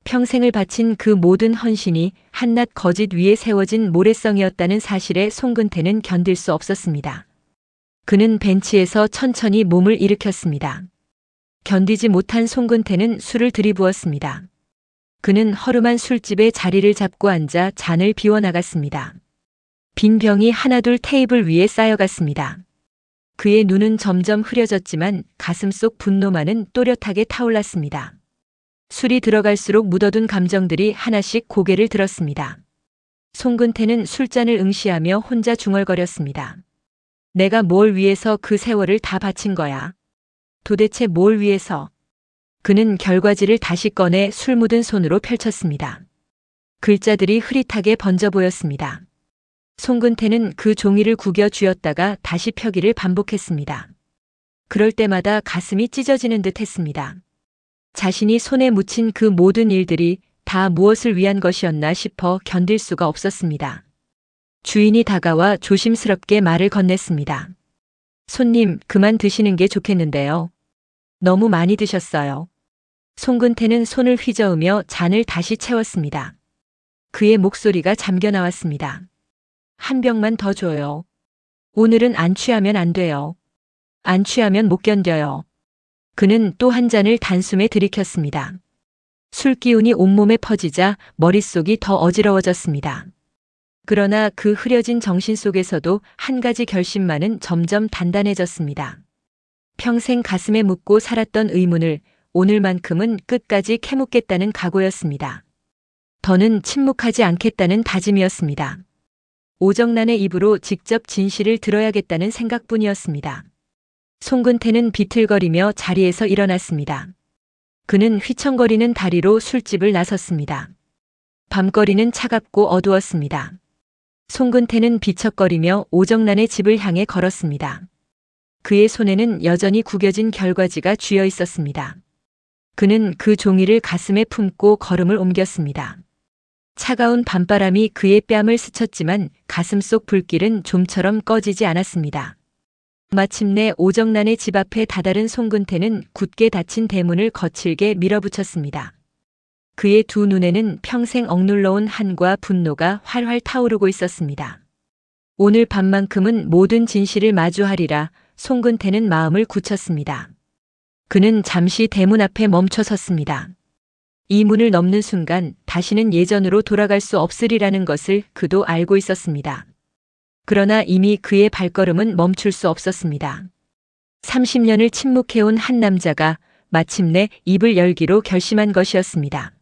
평생을 바친 그 모든 헌신이 한낱 거짓 위에 세워진 모래성이었다는 사실에 송근태는 견딜 수 없었습니다. 그는 벤치에서 천천히 몸을 일으켰습니다. 견디지 못한 송근태는 술을 들이부었습니다. 그는 허름한 술집에 자리를 잡고 앉아 잔을 비워나갔습니다. 빈 병이 하나둘 테이블 위에 쌓여갔습니다. 그의 눈은 점점 흐려졌지만 가슴속 분노만은 또렷하게 타올랐습니다. 술이 들어갈수록 묻어둔 감정들이 하나씩 고개를 들었습니다. 송근태는 술잔을 응시하며 혼자 중얼거렸습니다. 내가 뭘 위해서 그 세월을 다 바친 거야? 도대체 뭘 위해서? 그는 결과지를 다시 꺼내 술 묻은 손으로 펼쳤습니다. 글자들이 흐릿하게 번져 보였습니다. 송근태는 그 종이를 구겨 쥐었다가 다시 펴기를 반복했습니다. 그럴 때마다 가슴이 찢어지는 듯 했습니다. 자신이 손에 묻힌 그 모든 일들이 다 무엇을 위한 것이었나 싶어 견딜 수가 없었습니다. 주인이 다가와 조심스럽게 말을 건넸습니다. 손님, 그만 드시는 게 좋겠는데요. 너무 많이 드셨어요. 송근태는 손을 휘저으며 잔을 다시 채웠습니다. 그의 목소리가 잠겨 나왔습니다. 한 병만 더 줘요. 오늘은 안 취하면 안 돼요. 안 취하면 못 견뎌요. 그는 또 한 잔을 단숨에 들이켰습니다. 술 기운이 온몸에 퍼지자 머릿속이 더 어지러워졌습니다. 그러나 그 흐려진 정신 속에서도 한 가지 결심만은 점점 단단해졌습니다. 평생 가슴에 묻고 살았던 의문을 오늘만큼은 끝까지 캐묻겠다는 각오였습니다. 더는 침묵하지 않겠다는 다짐이었습니다. 오정란의 입으로 직접 진실을 들어야겠다는 생각뿐이었습니다. 송근태는 비틀거리며 자리에서 일어났습니다. 그는 휘청거리는 다리로 술집을 나섰습니다. 밤거리는 차갑고 어두웠습니다. 송근태는 비척거리며 오정란의 집을 향해 걸었습니다. 그의 손에는 여전히 구겨진 결과지가 쥐어 있었습니다. 그는 그 종이를 가슴에 품고 걸음을 옮겼습니다. 차가운 밤바람이 그의 뺨을 스쳤지만 가슴속 불길은 좀처럼 꺼지지 않았습니다. 마침내 오정란의 집 앞에 다다른 송근태는 굳게 닫힌 대문을 거칠게 밀어붙였습니다. 그의 두 눈에는 평생 억눌러온 한과 분노가 활활 타오르고 있었습니다. 오늘 밤만큼은 모든 진실을 마주하리라 송근태는 마음을 굳혔습니다. 그는 잠시 대문 앞에 멈춰 섰습니다. 이 문을 넘는 순간 다시는 예전으로 돌아갈 수 없으리라는 것을 그도 알고 있었습니다. 그러나 이미 그의 발걸음은 멈출 수 없었습니다. 30년을 침묵해온 한 남자가 마침내 입을 열기로 결심한 것이었습니다.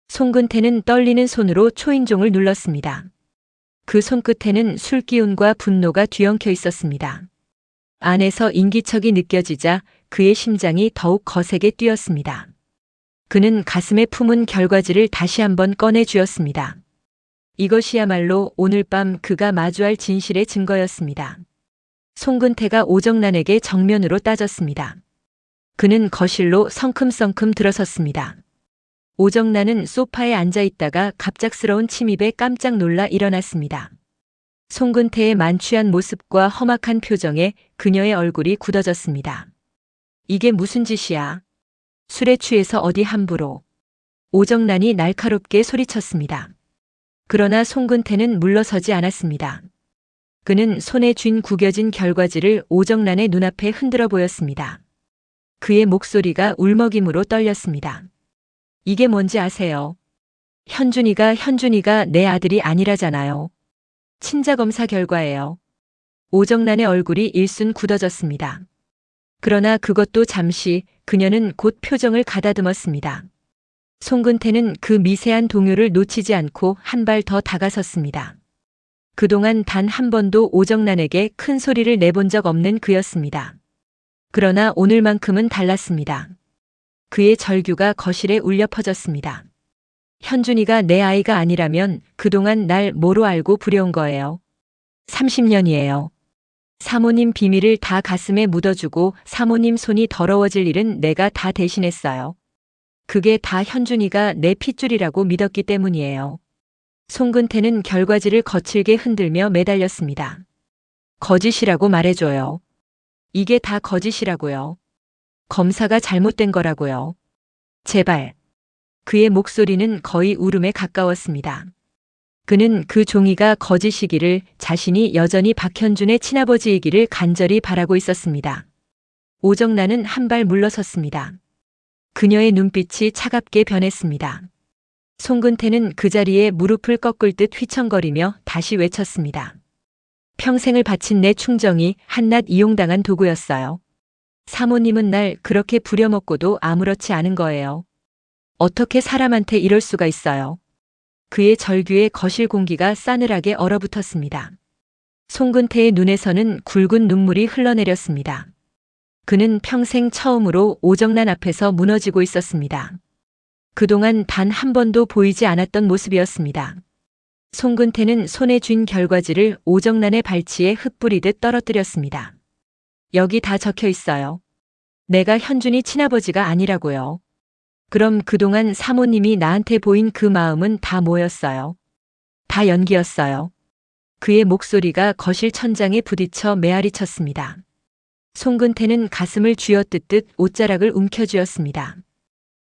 송근태는 떨리는 손으로 초인종을 눌렀습니다. 그 손끝에는 술기운과 분노가 뒤엉켜 있었습니다. 안에서 인기척이 느껴지자 그의 심장이 더욱 거세게 뛰었습니다. 그는 가슴에 품은 결과지를 다시 한번 꺼내 쥐었습니다. 이것이야말로 오늘 밤 그가 마주할 진실의 증거였습니다. 송근태가 오정란에게 정면으로 따졌습니다. 그는 거실로 성큼성큼 들어섰습니다. 오정란은 소파에 앉아 있다가 갑작스러운 침입에 깜짝 놀라 일어났습니다. 송근태의 만취한 모습과 험악한 표정에 그녀의 얼굴이 굳어졌습니다. 이게 무슨 짓이야? 술에 취해서 어디 함부로. 오정란이 날카롭게 소리쳤습니다. 그러나 송근태는 물러서지 않았습니다. 그는 손에 쥔 구겨진 결과지를 오정란의 눈앞에 흔들어 보였습니다. 그의 목소리가 울먹임으로 떨렸습니다. 이게 뭔지 아세요? 현준이가 내 아들이 아니라잖아요. 친자검사 결과예요. 오정란의 얼굴이 일순 굳어졌습니다. 그러나 그것도 잠시, 그녀는 곧 표정을 가다듬었습니다. 송근태는 그 미세한 동요를 놓치지 않고 한 발 더 다가섰습니다. 그동안 단 한 번도 오정란에게 큰 소리를 내본 적 없는 그였습니다. 그러나 오늘만큼은 달랐습니다. 그의 절규가 거실에 울려 퍼졌습니다. 현준이가 내 아이가 아니라면 그동안 날 뭐로 알고 부려온 거예요. 30년이에요. 사모님 비밀을 다 가슴에 묻어주고 사모님 손이 더러워질 일은 내가 다 대신했어요. 그게 다 현준이가 내 핏줄이라고 믿었기 때문이에요. 송근태는 결과지를 거칠게 흔들며 매달렸습니다. 거짓이라고 말해줘요. 이게 다 거짓이라고요. 검사가 잘못된 거라고요. 제발. 그의 목소리는 거의 울음에 가까웠습니다. 그는 그 종이가 거짓이기를, 자신이 여전히 박현준의 친아버지이기를 간절히 바라고 있었습니다. 오정란은 한 발 물러섰습니다. 그녀의 눈빛이 차갑게 변했습니다. 송근태는 그 자리에 무릎을 꺾을 듯 휘청거리며 다시 외쳤습니다. 평생을 바친 내 충정이 한낱 이용당한 도구였어요. 사모님은 날 그렇게 부려먹고도 아무렇지 않은 거예요. 어떻게 사람한테 이럴 수가 있어요. 그의 절규에 거실 공기가 싸늘하게 얼어붙었습니다. 송근태의 눈에서는 굵은 눈물이 흘러내렸습니다. 그는 평생 처음으로 오정란 앞에서 무너지고 있었습니다. 그동안 단 한 번도 보이지 않았던 모습이었습니다. 송근태는 손에 쥔 결과지를 오정란의 발치에 흩뿌리듯 떨어뜨렸습니다. 여기 다 적혀 있어요. 내가 현준이 친아버지가 아니라고요. 그럼 그동안 사모님이 나한테 보인 그 마음은 다 뭐였어요? 다 연기였어요. 그의 목소리가 거실 천장에 부딪혀 메아리 쳤습니다. 송근태는 가슴을 쥐어뜯듯 옷자락을 움켜쥐었습니다.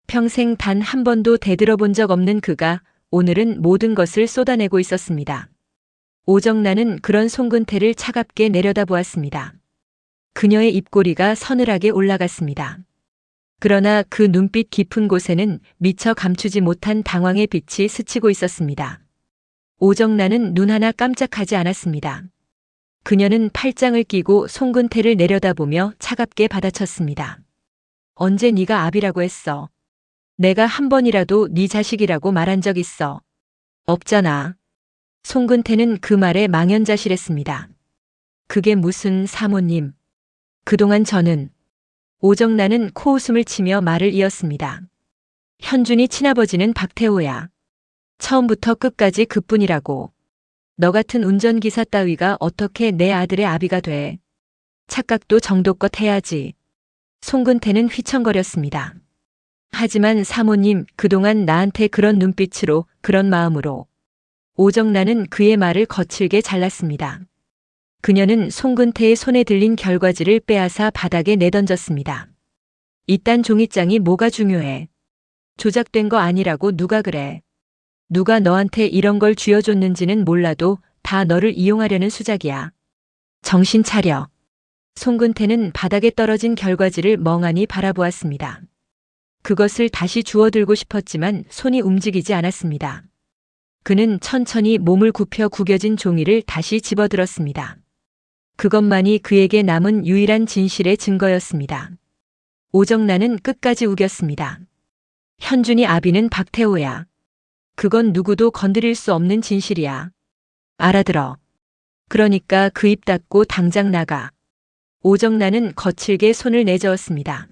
평생 단 한 번도 대들어본 적 없는 그가 오늘은 모든 것을 쏟아내고 있었습니다. 오정란은 그런 송근태를 차갑게 내려다보았습니다. 그녀의 입꼬리가 서늘하게 올라갔습니다. 그러나 그 눈빛 깊은 곳에는 미처 감추지 못한 당황의 빛이 스치고 있었습니다. 오정란은 눈 하나 깜짝하지 않았습니다. 그녀는 팔짱을 끼고 송근태를 내려다보며 차갑게 받아쳤습니다. 언제 네가 아비라고 했어? 내가 한 번이라도 네 자식이라고 말한 적 있어? 없잖아. 송근태는 그 말에 망연자실했습니다. 그게 무슨 사모님. 그동안 저는. 오정란은 코웃음을 치며 말을 이었습니다. 현준이 친아버지는 박태호야. 처음부터 끝까지 그뿐이라고. 너 같은 운전기사 따위가 어떻게 내 아들의 아비가 돼. 착각도 정도껏 해야지. 송근태는 휘청거렸습니다. 하지만 사모님, 그동안 나한테 그런 눈빛으로, 그런 마음으로. 오정란은 그의 말을 거칠게 잘랐습니다. 그녀는 송근태의 손에 들린 결과지를 빼앗아 바닥에 내던졌습니다. 이딴 종이장이 뭐가 중요해. 조작된 거 아니라고 누가 그래. 누가 너한테 이런 걸 쥐어줬는지는 몰라도 다 너를 이용하려는 수작이야. 정신 차려. 송근태는 바닥에 떨어진 결과지를 멍하니 바라보았습니다. 그것을 다시 주워들고 싶었지만 손이 움직이지 않았습니다. 그는 천천히 몸을 굽혀 구겨진 종이를 다시 집어들었습니다. 그것만이 그에게 남은 유일한 진실의 증거였습니다. 오정란은 끝까지 우겼습니다. 현준이 아비는 박태호야. 그건 누구도 건드릴 수 없는 진실이야. 알아들어. 그러니까 그 입 닫고 당장 나가. 오정란은 거칠게 손을 내저었습니다.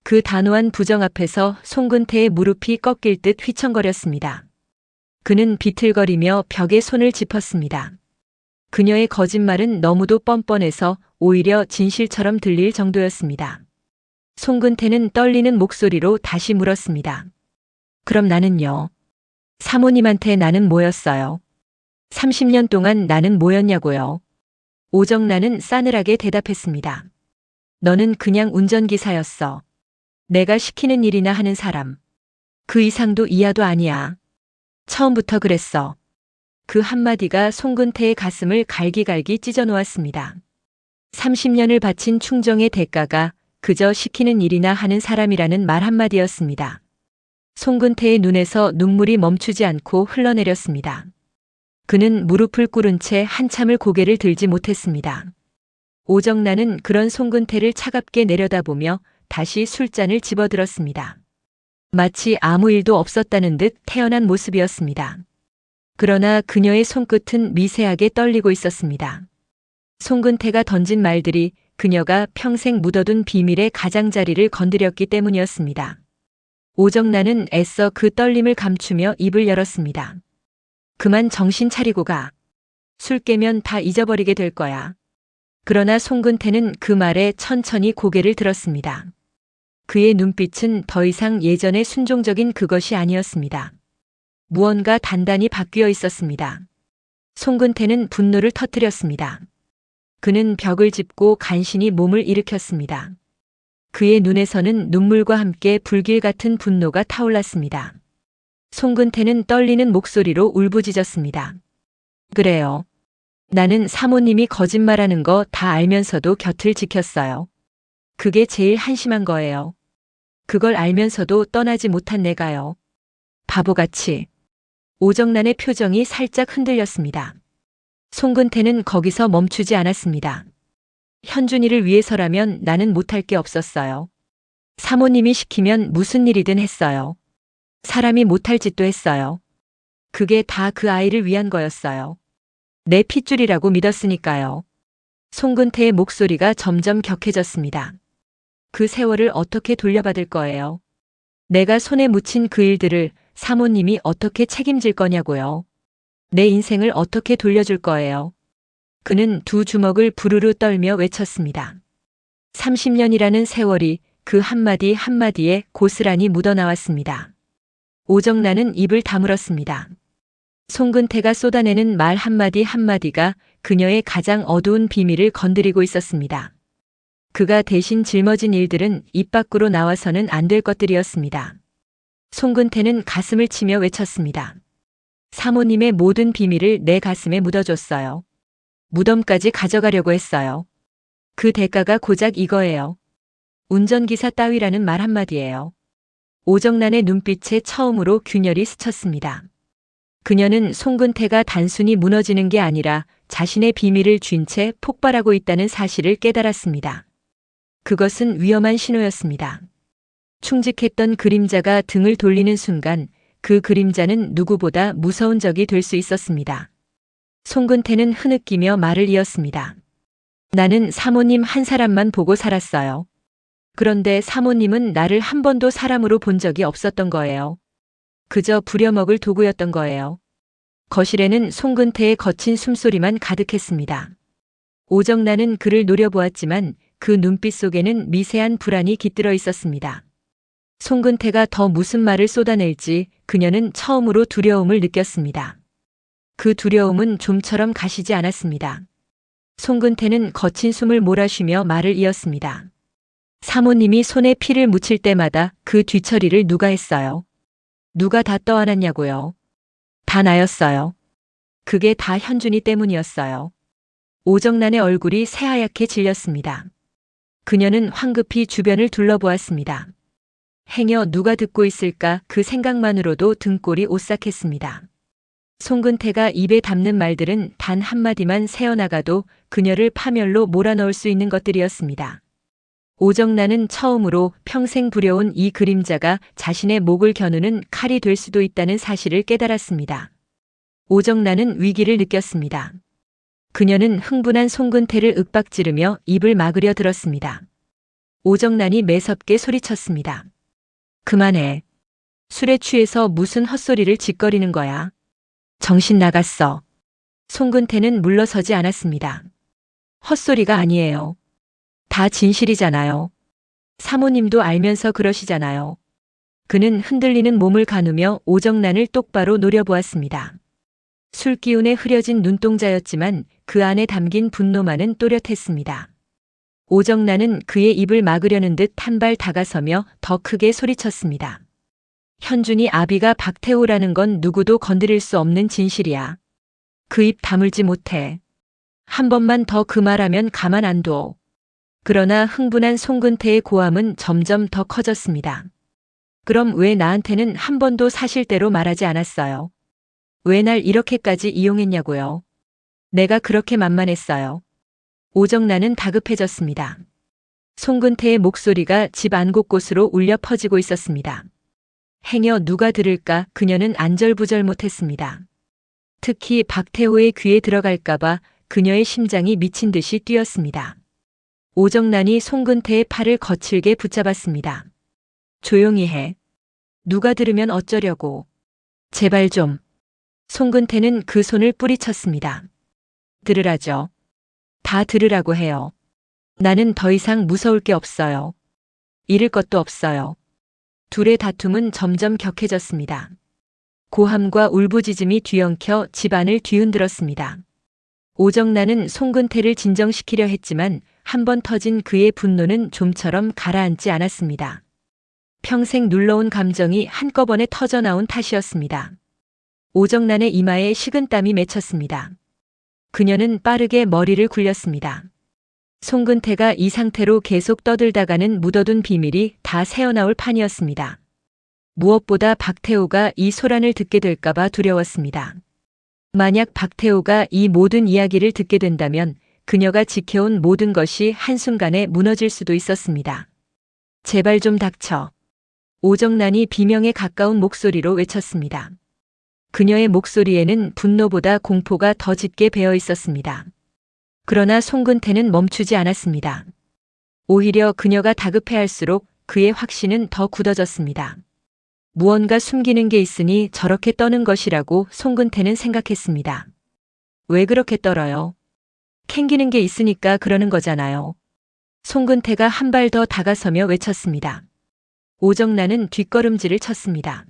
그 단호한 부정 앞에서 송근태의 무릎이 꺾일 듯 휘청거렸습니다. 그는 비틀거리며 벽에 손을 짚었습니다. 그녀의 거짓말은 너무도 뻔뻔해서 오히려 진실처럼 들릴 정도였습니다. 송근태는 떨리는 목소리로 다시 물었습니다. 그럼 나는요? 사모님한테 나는 뭐였어요? 30년 동안 나는 뭐였냐고요? 오정란은 싸늘하게 대답했습니다. 너는 그냥 운전기사였어. 내가 시키는 일이나 하는 사람. 그 이상도 이하도 아니야. 처음부터 그랬어. 그 한마디가 송근태의 가슴을 갈기갈기 찢어놓았습니다. 30년을 바친 충정의 대가가 그저 시키는 일이나 하는 사람이라는 말 한마디였습니다. 송근태의 눈에서 눈물이 멈추지 않고 흘러내렸습니다. 그는 무릎을 꿇은 채 한참을 고개를 들지 못했습니다. 오정란은 그런 송근태를 차갑게 내려다보며 다시 술잔을 집어들었습니다. 마치 아무 일도 없었다는 듯 태연한 모습이었습니다. 그러나 그녀의 손끝은 미세하게 떨리고 있었습니다. 송근태가 던진 말들이 그녀가 평생 묻어둔 비밀의 가장자리를 건드렸기 때문이었습니다. 오정란은 애써 그 떨림을 감추며 입을 열었습니다. 그만 정신 차리고 가. 술 깨면 다 잊어버리게 될 거야. 그러나 송근태는 그 말에 천천히 고개를 들었습니다. 그의 눈빛은 더 이상 예전의 순종적인 그것이 아니었습니다. 무언가 단단히 바뀌어 있었습니다. 송근태는 분노를 터뜨렸습니다. 그는 벽을 짚고 간신히 몸을 일으켰습니다. 그의 눈에서는 눈물과 함께 불길 같은 분노가 타올랐습니다. 송근태는 떨리는 목소리로 울부짖었습니다. 그래요. 나는 사모님이 거짓말하는 거 다 알면서도 곁을 지켰어요. 그게 제일 한심한 거예요. 그걸 알면서도 떠나지 못한 내가요. 바보같이. 오정란의 표정이 살짝 흔들렸습니다. 송근태는 거기서 멈추지 않았습니다. 현준이를 위해서라면 나는 못할 게 없었어요. 사모님이 시키면 무슨 일이든 했어요. 사람이 못할 짓도 했어요. 그게 다 그 아이를 위한 거였어요. 내 핏줄이라고 믿었으니까요. 송근태의 목소리가 점점 격해졌습니다. 그 세월을 어떻게 돌려받을 거예요? 내가 손에 묻힌 그 일들을 사모님이 어떻게 책임질 거냐고요. 내 인생을 어떻게 돌려줄 거예요. 그는 두 주먹을 부르르 떨며 외쳤습니다. 30년이라는 세월이 그 한마디 한마디에 고스란히 묻어나왔습니다. 오정란은 입을 다물었습니다. 송근태가 쏟아내는 말 한마디 한마디가 그녀의 가장 어두운 비밀을 건드리고 있었습니다. 그가 대신 짊어진 일들은 입 밖으로 나와서는 안 될 것들이었습니다. 송근태는 가슴을 치며 외쳤습니다. 사모님의 모든 비밀을 내 가슴에 묻어줬어요. 무덤까지 가져가려고 했어요. 그 대가가 고작 이거예요. 운전기사 따위라는 말 한마디예요. 오정란의 눈빛에 처음으로 균열이 스쳤습니다. 그녀는 송근태가 단순히 무너지는 게 아니라 자신의 비밀을 쥔 채 폭발하고 있다는 사실을 깨달았습니다. 그것은 위험한 신호였습니다. 충직했던 그림자가 등을 돌리는 순간 그 그림자는 누구보다 무서운 적이 될 수 있었습니다. 송근태는 흐느끼며 말을 이었습니다. 나는 사모님 한 사람만 보고 살았어요. 그런데 사모님은 나를 한 번도 사람으로 본 적이 없었던 거예요. 그저 부려먹을 도구였던 거예요. 거실에는 송근태의 거친 숨소리만 가득했습니다. 오정란은 그를 노려보았지만 그 눈빛 속에는 미세한 불안이 깃들어 있었습니다. 송근태가 더 무슨 말을 쏟아낼지 그녀는 처음으로 두려움을 느꼈습니다. 그 두려움은 좀처럼 가시지 않았습니다. 송근태는 거친 숨을 몰아쉬며 말을 이었습니다. 사모님이 손에 피를 묻힐 때마다 그 뒤처리를 누가 했어요? 누가 다 떠안았냐고요? 다 나였어요. 그게 다 현준이 때문이었어요. 오정란의 얼굴이 새하얗게 질렸습니다. 그녀는 황급히 주변을 둘러보았습니다. 행여 누가 듣고 있을까 그 생각만으로도 등골이 오싹했습니다. 송근태가 입에 담는 말들은 단 한마디만 새어나가도 그녀를 파멸로 몰아넣을 수 있는 것들이었습니다. 오정란은 처음으로 평생 부려온 이 그림자가 자신의 목을 겨누는 칼이 될 수도 있다는 사실을 깨달았습니다. 오정란은 위기를 느꼈습니다. 그녀는 흥분한 송근태를 윽박지르며 입을 막으려 들었습니다. 오정란이 매섭게 소리쳤습니다. 그만해. 술에 취해서 무슨 헛소리를 짓거리는 거야. 정신 나갔어. 송근태는 물러서지 않았습니다. 헛소리가 아니에요. 다 진실이잖아요. 사모님도 알면서 그러시잖아요. 그는 흔들리는 몸을 가누며 오정란을 똑바로 노려보았습니다. 술기운에 흐려진 눈동자였지만 그 안에 담긴 분노만은 또렷했습니다. 오정란은 그의 입을 막으려는 듯 한 발 다가서며 더 크게 소리쳤습니다. 현준이 아비가 박태호라는 건 누구도 건드릴 수 없는 진실이야. 그 입 다물지 못해. 한 번만 더 그 말하면 가만 안 둬. 그러나 흥분한 송근태의 고함은 점점 더 커졌습니다. 그럼 왜 나한테는 한 번도 사실대로 말하지 않았어요? 왜 날 이렇게까지 이용했냐고요? 내가 그렇게 만만했어요. 오정란은 다급해졌습니다. 송근태의 목소리가 집 안 곳곳으로 울려 퍼지고 있었습니다. 행여 누가 들을까 그녀는 안절부절 못했습니다. 특히 박태호의 귀에 들어갈까봐 그녀의 심장이 미친 듯이 뛰었습니다. 오정란이 송근태의 팔을 거칠게 붙잡았습니다. 조용히 해. 누가 들으면 어쩌려고. 제발 좀. 송근태는 그 손을 뿌리쳤습니다. 들으라죠. 다 들으라고 해요. 나는 더 이상 무서울 게 없어요. 잃을 것도 없어요. 둘의 다툼은 점점 격해졌습니다. 고함과 울부짖음이 뒤엉켜 집안을 뒤흔들었습니다. 오정란은 송근태를 진정시키려 했지만 한 번 터진 그의 분노는 좀처럼 가라앉지 않았습니다. 평생 눌러온 감정이 한꺼번에 터져나온 탓이었습니다. 오정란의 이마에 식은땀이 맺혔습니다. 그녀는 빠르게 머리를 굴렸습니다. 송근태가 이 상태로 계속 떠들다가는 묻어둔 비밀이 다 새어나올 판이었습니다. 무엇보다 박태호가 이 소란을 듣게 될까봐 두려웠습니다. 만약 박태호가 이 모든 이야기를 듣게 된다면 그녀가 지켜온 모든 것이 한순간에 무너질 수도 있었습니다. 제발 좀 닥쳐. 오정란이 비명에 가까운 목소리로 외쳤습니다. 그녀의 목소리에는 분노보다 공포가 더 짙게 배어 있었습니다. 그러나 송근태는 멈추지 않았습니다. 오히려 그녀가 다급해할수록 그의 확신은 더 굳어졌습니다. 무언가 숨기는 게 있으니 저렇게 떠는 것이라고 송근태는 생각했습니다. 왜 그렇게 떨어요? 캥기는 게 있으니까 그러는 거잖아요. 송근태가 한 발 더 다가서며 외쳤습니다. 오정란은 뒷걸음질을 쳤습니다.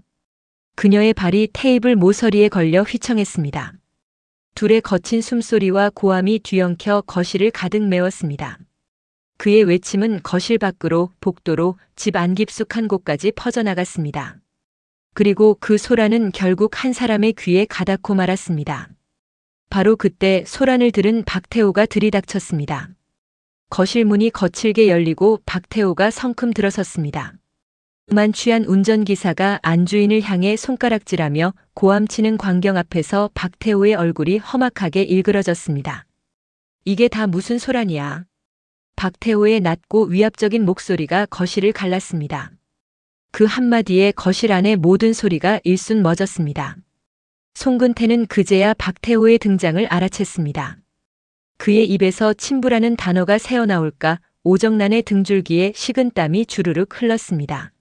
그녀의 발이 테이블 모서리에 걸려 휘청했습니다. 둘의 거친 숨소리와 고함이 뒤엉켜 거실을 가득 메웠습니다. 그의 외침은 거실 밖으로 복도로 집 안 깊숙한 곳까지 퍼져나갔습니다. 그리고 그 소란은 결국 한 사람의 귀에 가닿고 말았습니다. 바로 그때 소란을 들은 박태호가 들이닥쳤습니다. 거실 문이 거칠게 열리고 박태호가 성큼 들어섰습니다. 만취한 운전기사가 안주인을 향해 손가락질하며 고함치는 광경 앞에서 박태호의 얼굴이 험악하게 일그러졌습니다. 이게 다 무슨 소란이야? 박태호의 낮고 위압적인 목소리가 거실을 갈랐습니다. 그 한마디에 거실 안의 모든 소리가 일순 멎었습니다. 송근태는 그제야 박태호의 등장을 알아챘습니다. 그의 입에서 친부라는 단어가 새어나올까 오정란의 등줄기에 식은땀이 주르륵 흘렀습니다.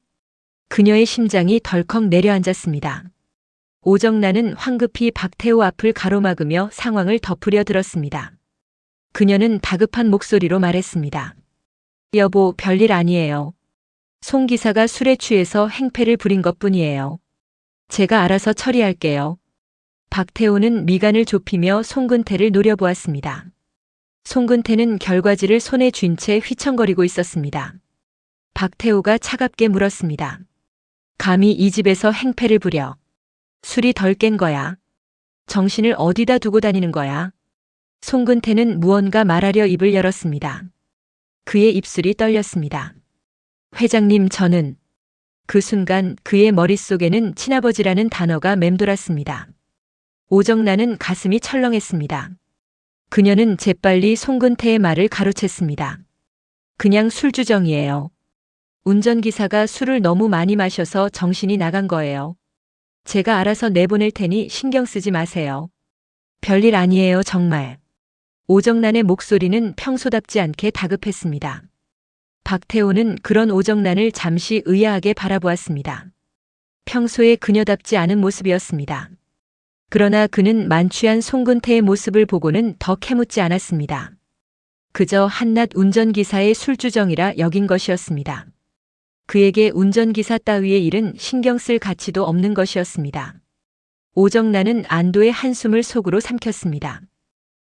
그녀의 심장이 덜컥 내려앉았습니다. 오정란은 황급히 박태호 앞을 가로막으며 상황을 덮으려 들었습니다. 그녀는 다급한 목소리로 말했습니다. 여보, 별일 아니에요. 송 기사가 술에 취해서 행패를 부린 것뿐이에요. 제가 알아서 처리할게요. 박태호는 미간을 좁히며 송근태를 노려보았습니다. 송근태는 결과지를 손에 쥔 채 휘청거리고 있었습니다. 박태호가 차갑게 물었습니다. 감히 이 집에서 행패를 부려. 술이 덜 깬 거야. 정신을 어디다 두고 다니는 거야. 송근태는 무언가 말하려 입을 열었습니다. 그의 입술이 떨렸습니다. 회장님, 저는. 그 순간 그의 머릿속에는 친아버지라는 단어가 맴돌았습니다. 오정란은 가슴이 철렁했습니다. 그녀는 재빨리 송근태의 말을 가로챘습니다. 그냥 술주정이에요. 운전기사가 술을 너무 많이 마셔서 정신이 나간 거예요. 제가 알아서 내보낼 테니 신경 쓰지 마세요. 별일 아니에요, 정말. 오정란의 목소리는 평소답지 않게 다급했습니다. 박태호는 그런 오정란을 잠시 의아하게 바라보았습니다. 평소에 그녀답지 않은 모습이었습니다. 그러나 그는 만취한 송근태의 모습을 보고는 더 캐묻지 않았습니다. 그저 한낱 운전기사의 술주정이라 여긴 것이었습니다. 그에게 운전기사 따위의 일은 신경 쓸 가치도 없는 것이었습니다. 오정란은 안도의 한숨을 속으로 삼켰습니다.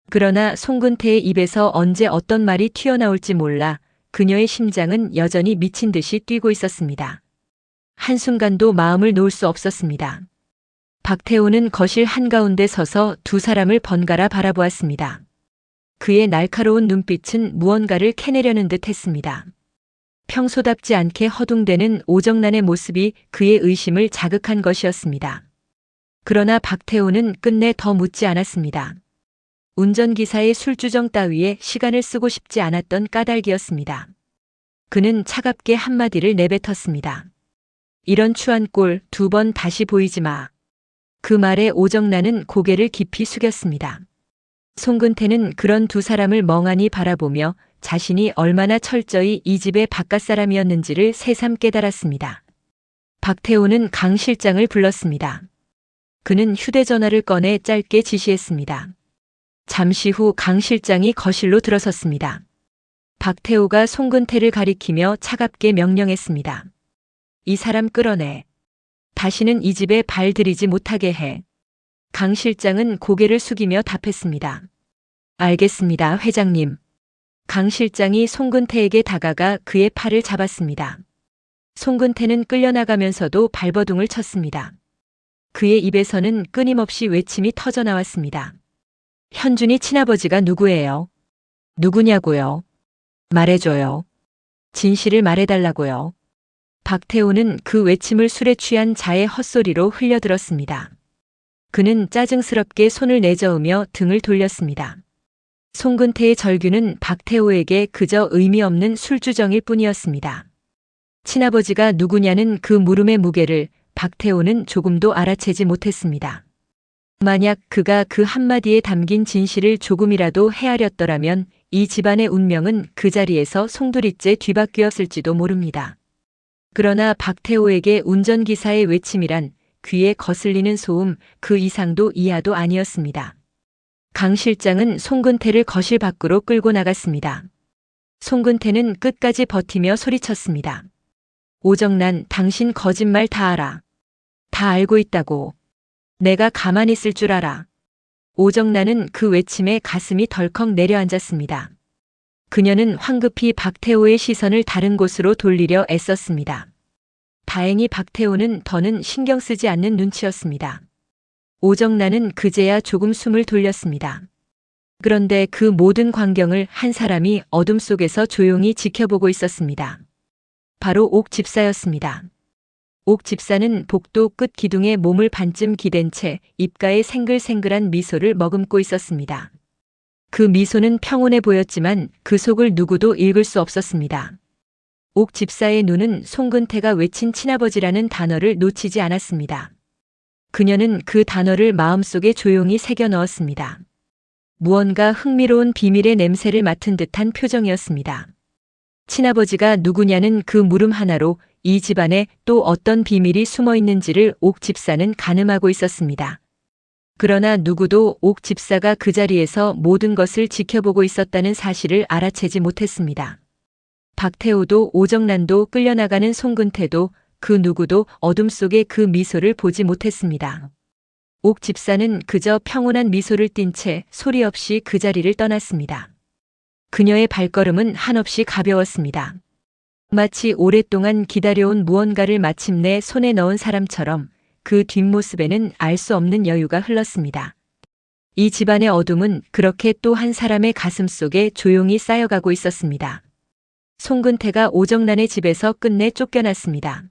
그러나 송근태의 입에서 언제 어떤 말이 튀어나올지 몰라 그녀의 심장은 여전히 미친 듯이 뛰고 있었습니다. 한순간도 마음을 놓을 수 없었습니다. 박태호는 거실 한가운데 서서 두 사람을 번갈아 바라보았습니다. 그의 날카로운 눈빛은 무언가를 캐내려는 듯 했습니다. 평소답지 않게 허둥대는 오정란의 모습이 그의 의심을 자극한 것이었습니다. 그러나 박태호는 끝내 더 묻지 않았습니다. 운전기사의 술주정 따위에 시간을 쓰고 싶지 않았던 까닭이었습니다. 그는 차갑게 한마디를 내뱉었습니다. 이런 추한 꼴 2번 다시 보이지 마. 그 말에 오정란은 고개를 깊이 숙였습니다. 송근태는 그런 두 사람을 멍하니 바라보며 자신이 얼마나 철저히 이 집의 바깥 사람이었는지를 새삼 깨달았습니다. 박태호는 강 실장을 불렀습니다. 그는 휴대전화를 꺼내 짧게 지시했습니다. 잠시 후 강 실장이 거실로 들어섰습니다. 박태호가 송근태를 가리키며 차갑게 명령했습니다. 이 사람 끌어내. 다시는 이 집에 발 들이지 못하게 해. 강 실장은 고개를 숙이며 답했습니다. 알겠습니다, 회장님. 강 실장이 송근태에게 다가가 그의 팔을 잡았습니다. 송근태는 끌려나가면서도 발버둥을 쳤습니다. 그의 입에서는 끊임없이 외침이 터져나왔습니다. 현준이 친아버지가 누구예요? 누구냐고요? 말해줘요. 진실을 말해달라고요. 박태호는 그 외침을 술에 취한 자의 헛소리로 흘려들었습니다. 그는 짜증스럽게 손을 내저으며 등을 돌렸습니다. 송근태의 절규는 박태호에게 그저 의미 없는 술주정일 뿐이었습니다. 친아버지가 누구냐는 그 물음의 무게를 박태호는 조금도 알아채지 못했습니다. 만약 그가 그 한마디에 담긴 진실을 조금이라도 헤아렸더라면 이 집안의 운명은 그 자리에서 송두리째 뒤바뀌었을지도 모릅니다. 그러나 박태호에게 운전기사의 외침이란 귀에 거슬리는 소음 그 이상도 이하도 아니었습니다. 강 실장은 송근태를 거실 밖으로 끌고 나갔습니다. 송근태는 끝까지 버티며 소리쳤습니다. 오정란, 당신 거짓말 다 알아. 다 알고 있다고. 내가 가만히 있을 줄 알아. 오정란은 그 외침에 가슴이 덜컥 내려앉았습니다. 그녀는 황급히 박태호의 시선을 다른 곳으로 돌리려 애썼습니다. 다행히 박태호는 더는 신경 쓰지 않는 눈치였습니다. 오정란은 그제야 조금 숨을 돌렸습니다. 그런데 그 모든 광경을 한 사람이 어둠 속에서 조용히 지켜보고 있었습니다. 바로 옥 집사였습니다. 옥 집사는 복도 끝 기둥에 몸을 반쯤 기댄 채 입가에 생글생글한 미소를 머금고 있었습니다. 그 미소는 평온해 보였지만 그 속을 누구도 읽을 수 없었습니다. 옥 집사의 눈은 송근태가 외친 친아버지라는 단어를 놓치지 않았습니다. 그녀는 그 단어를 마음속에 조용히 새겨 넣었습니다. 무언가 흥미로운 비밀의 냄새를 맡은 듯한 표정이었습니다. 친아버지가 누구냐는 그 물음 하나로 이 집안에 또 어떤 비밀이 숨어 있는지를 옥 집사는 가늠하고 있었습니다. 그러나 누구도 옥 집사가 그 자리에서 모든 것을 지켜보고 있었다는 사실을 알아채지 못했습니다. 박태호도 오정란도 끌려나가는 송근태도 그 누구도 어둠 속에 그 미소를 보지 못했습니다. 옥 집사는 그저 평온한 미소를 띤 채 소리 없이 그 자리를 떠났습니다. 그녀의 발걸음은 한없이 가벼웠습니다. 마치 오랫동안 기다려온 무언가를 마침내 손에 넣은 사람처럼 그 뒷모습에는 알 수 없는 여유가 흘렀습니다. 이 집안의 어둠은 그렇게 또 한 사람의 가슴 속에 조용히 쌓여가고 있었습니다. 송근태가 오정란의 집에서 끝내 쫓겨났습니다.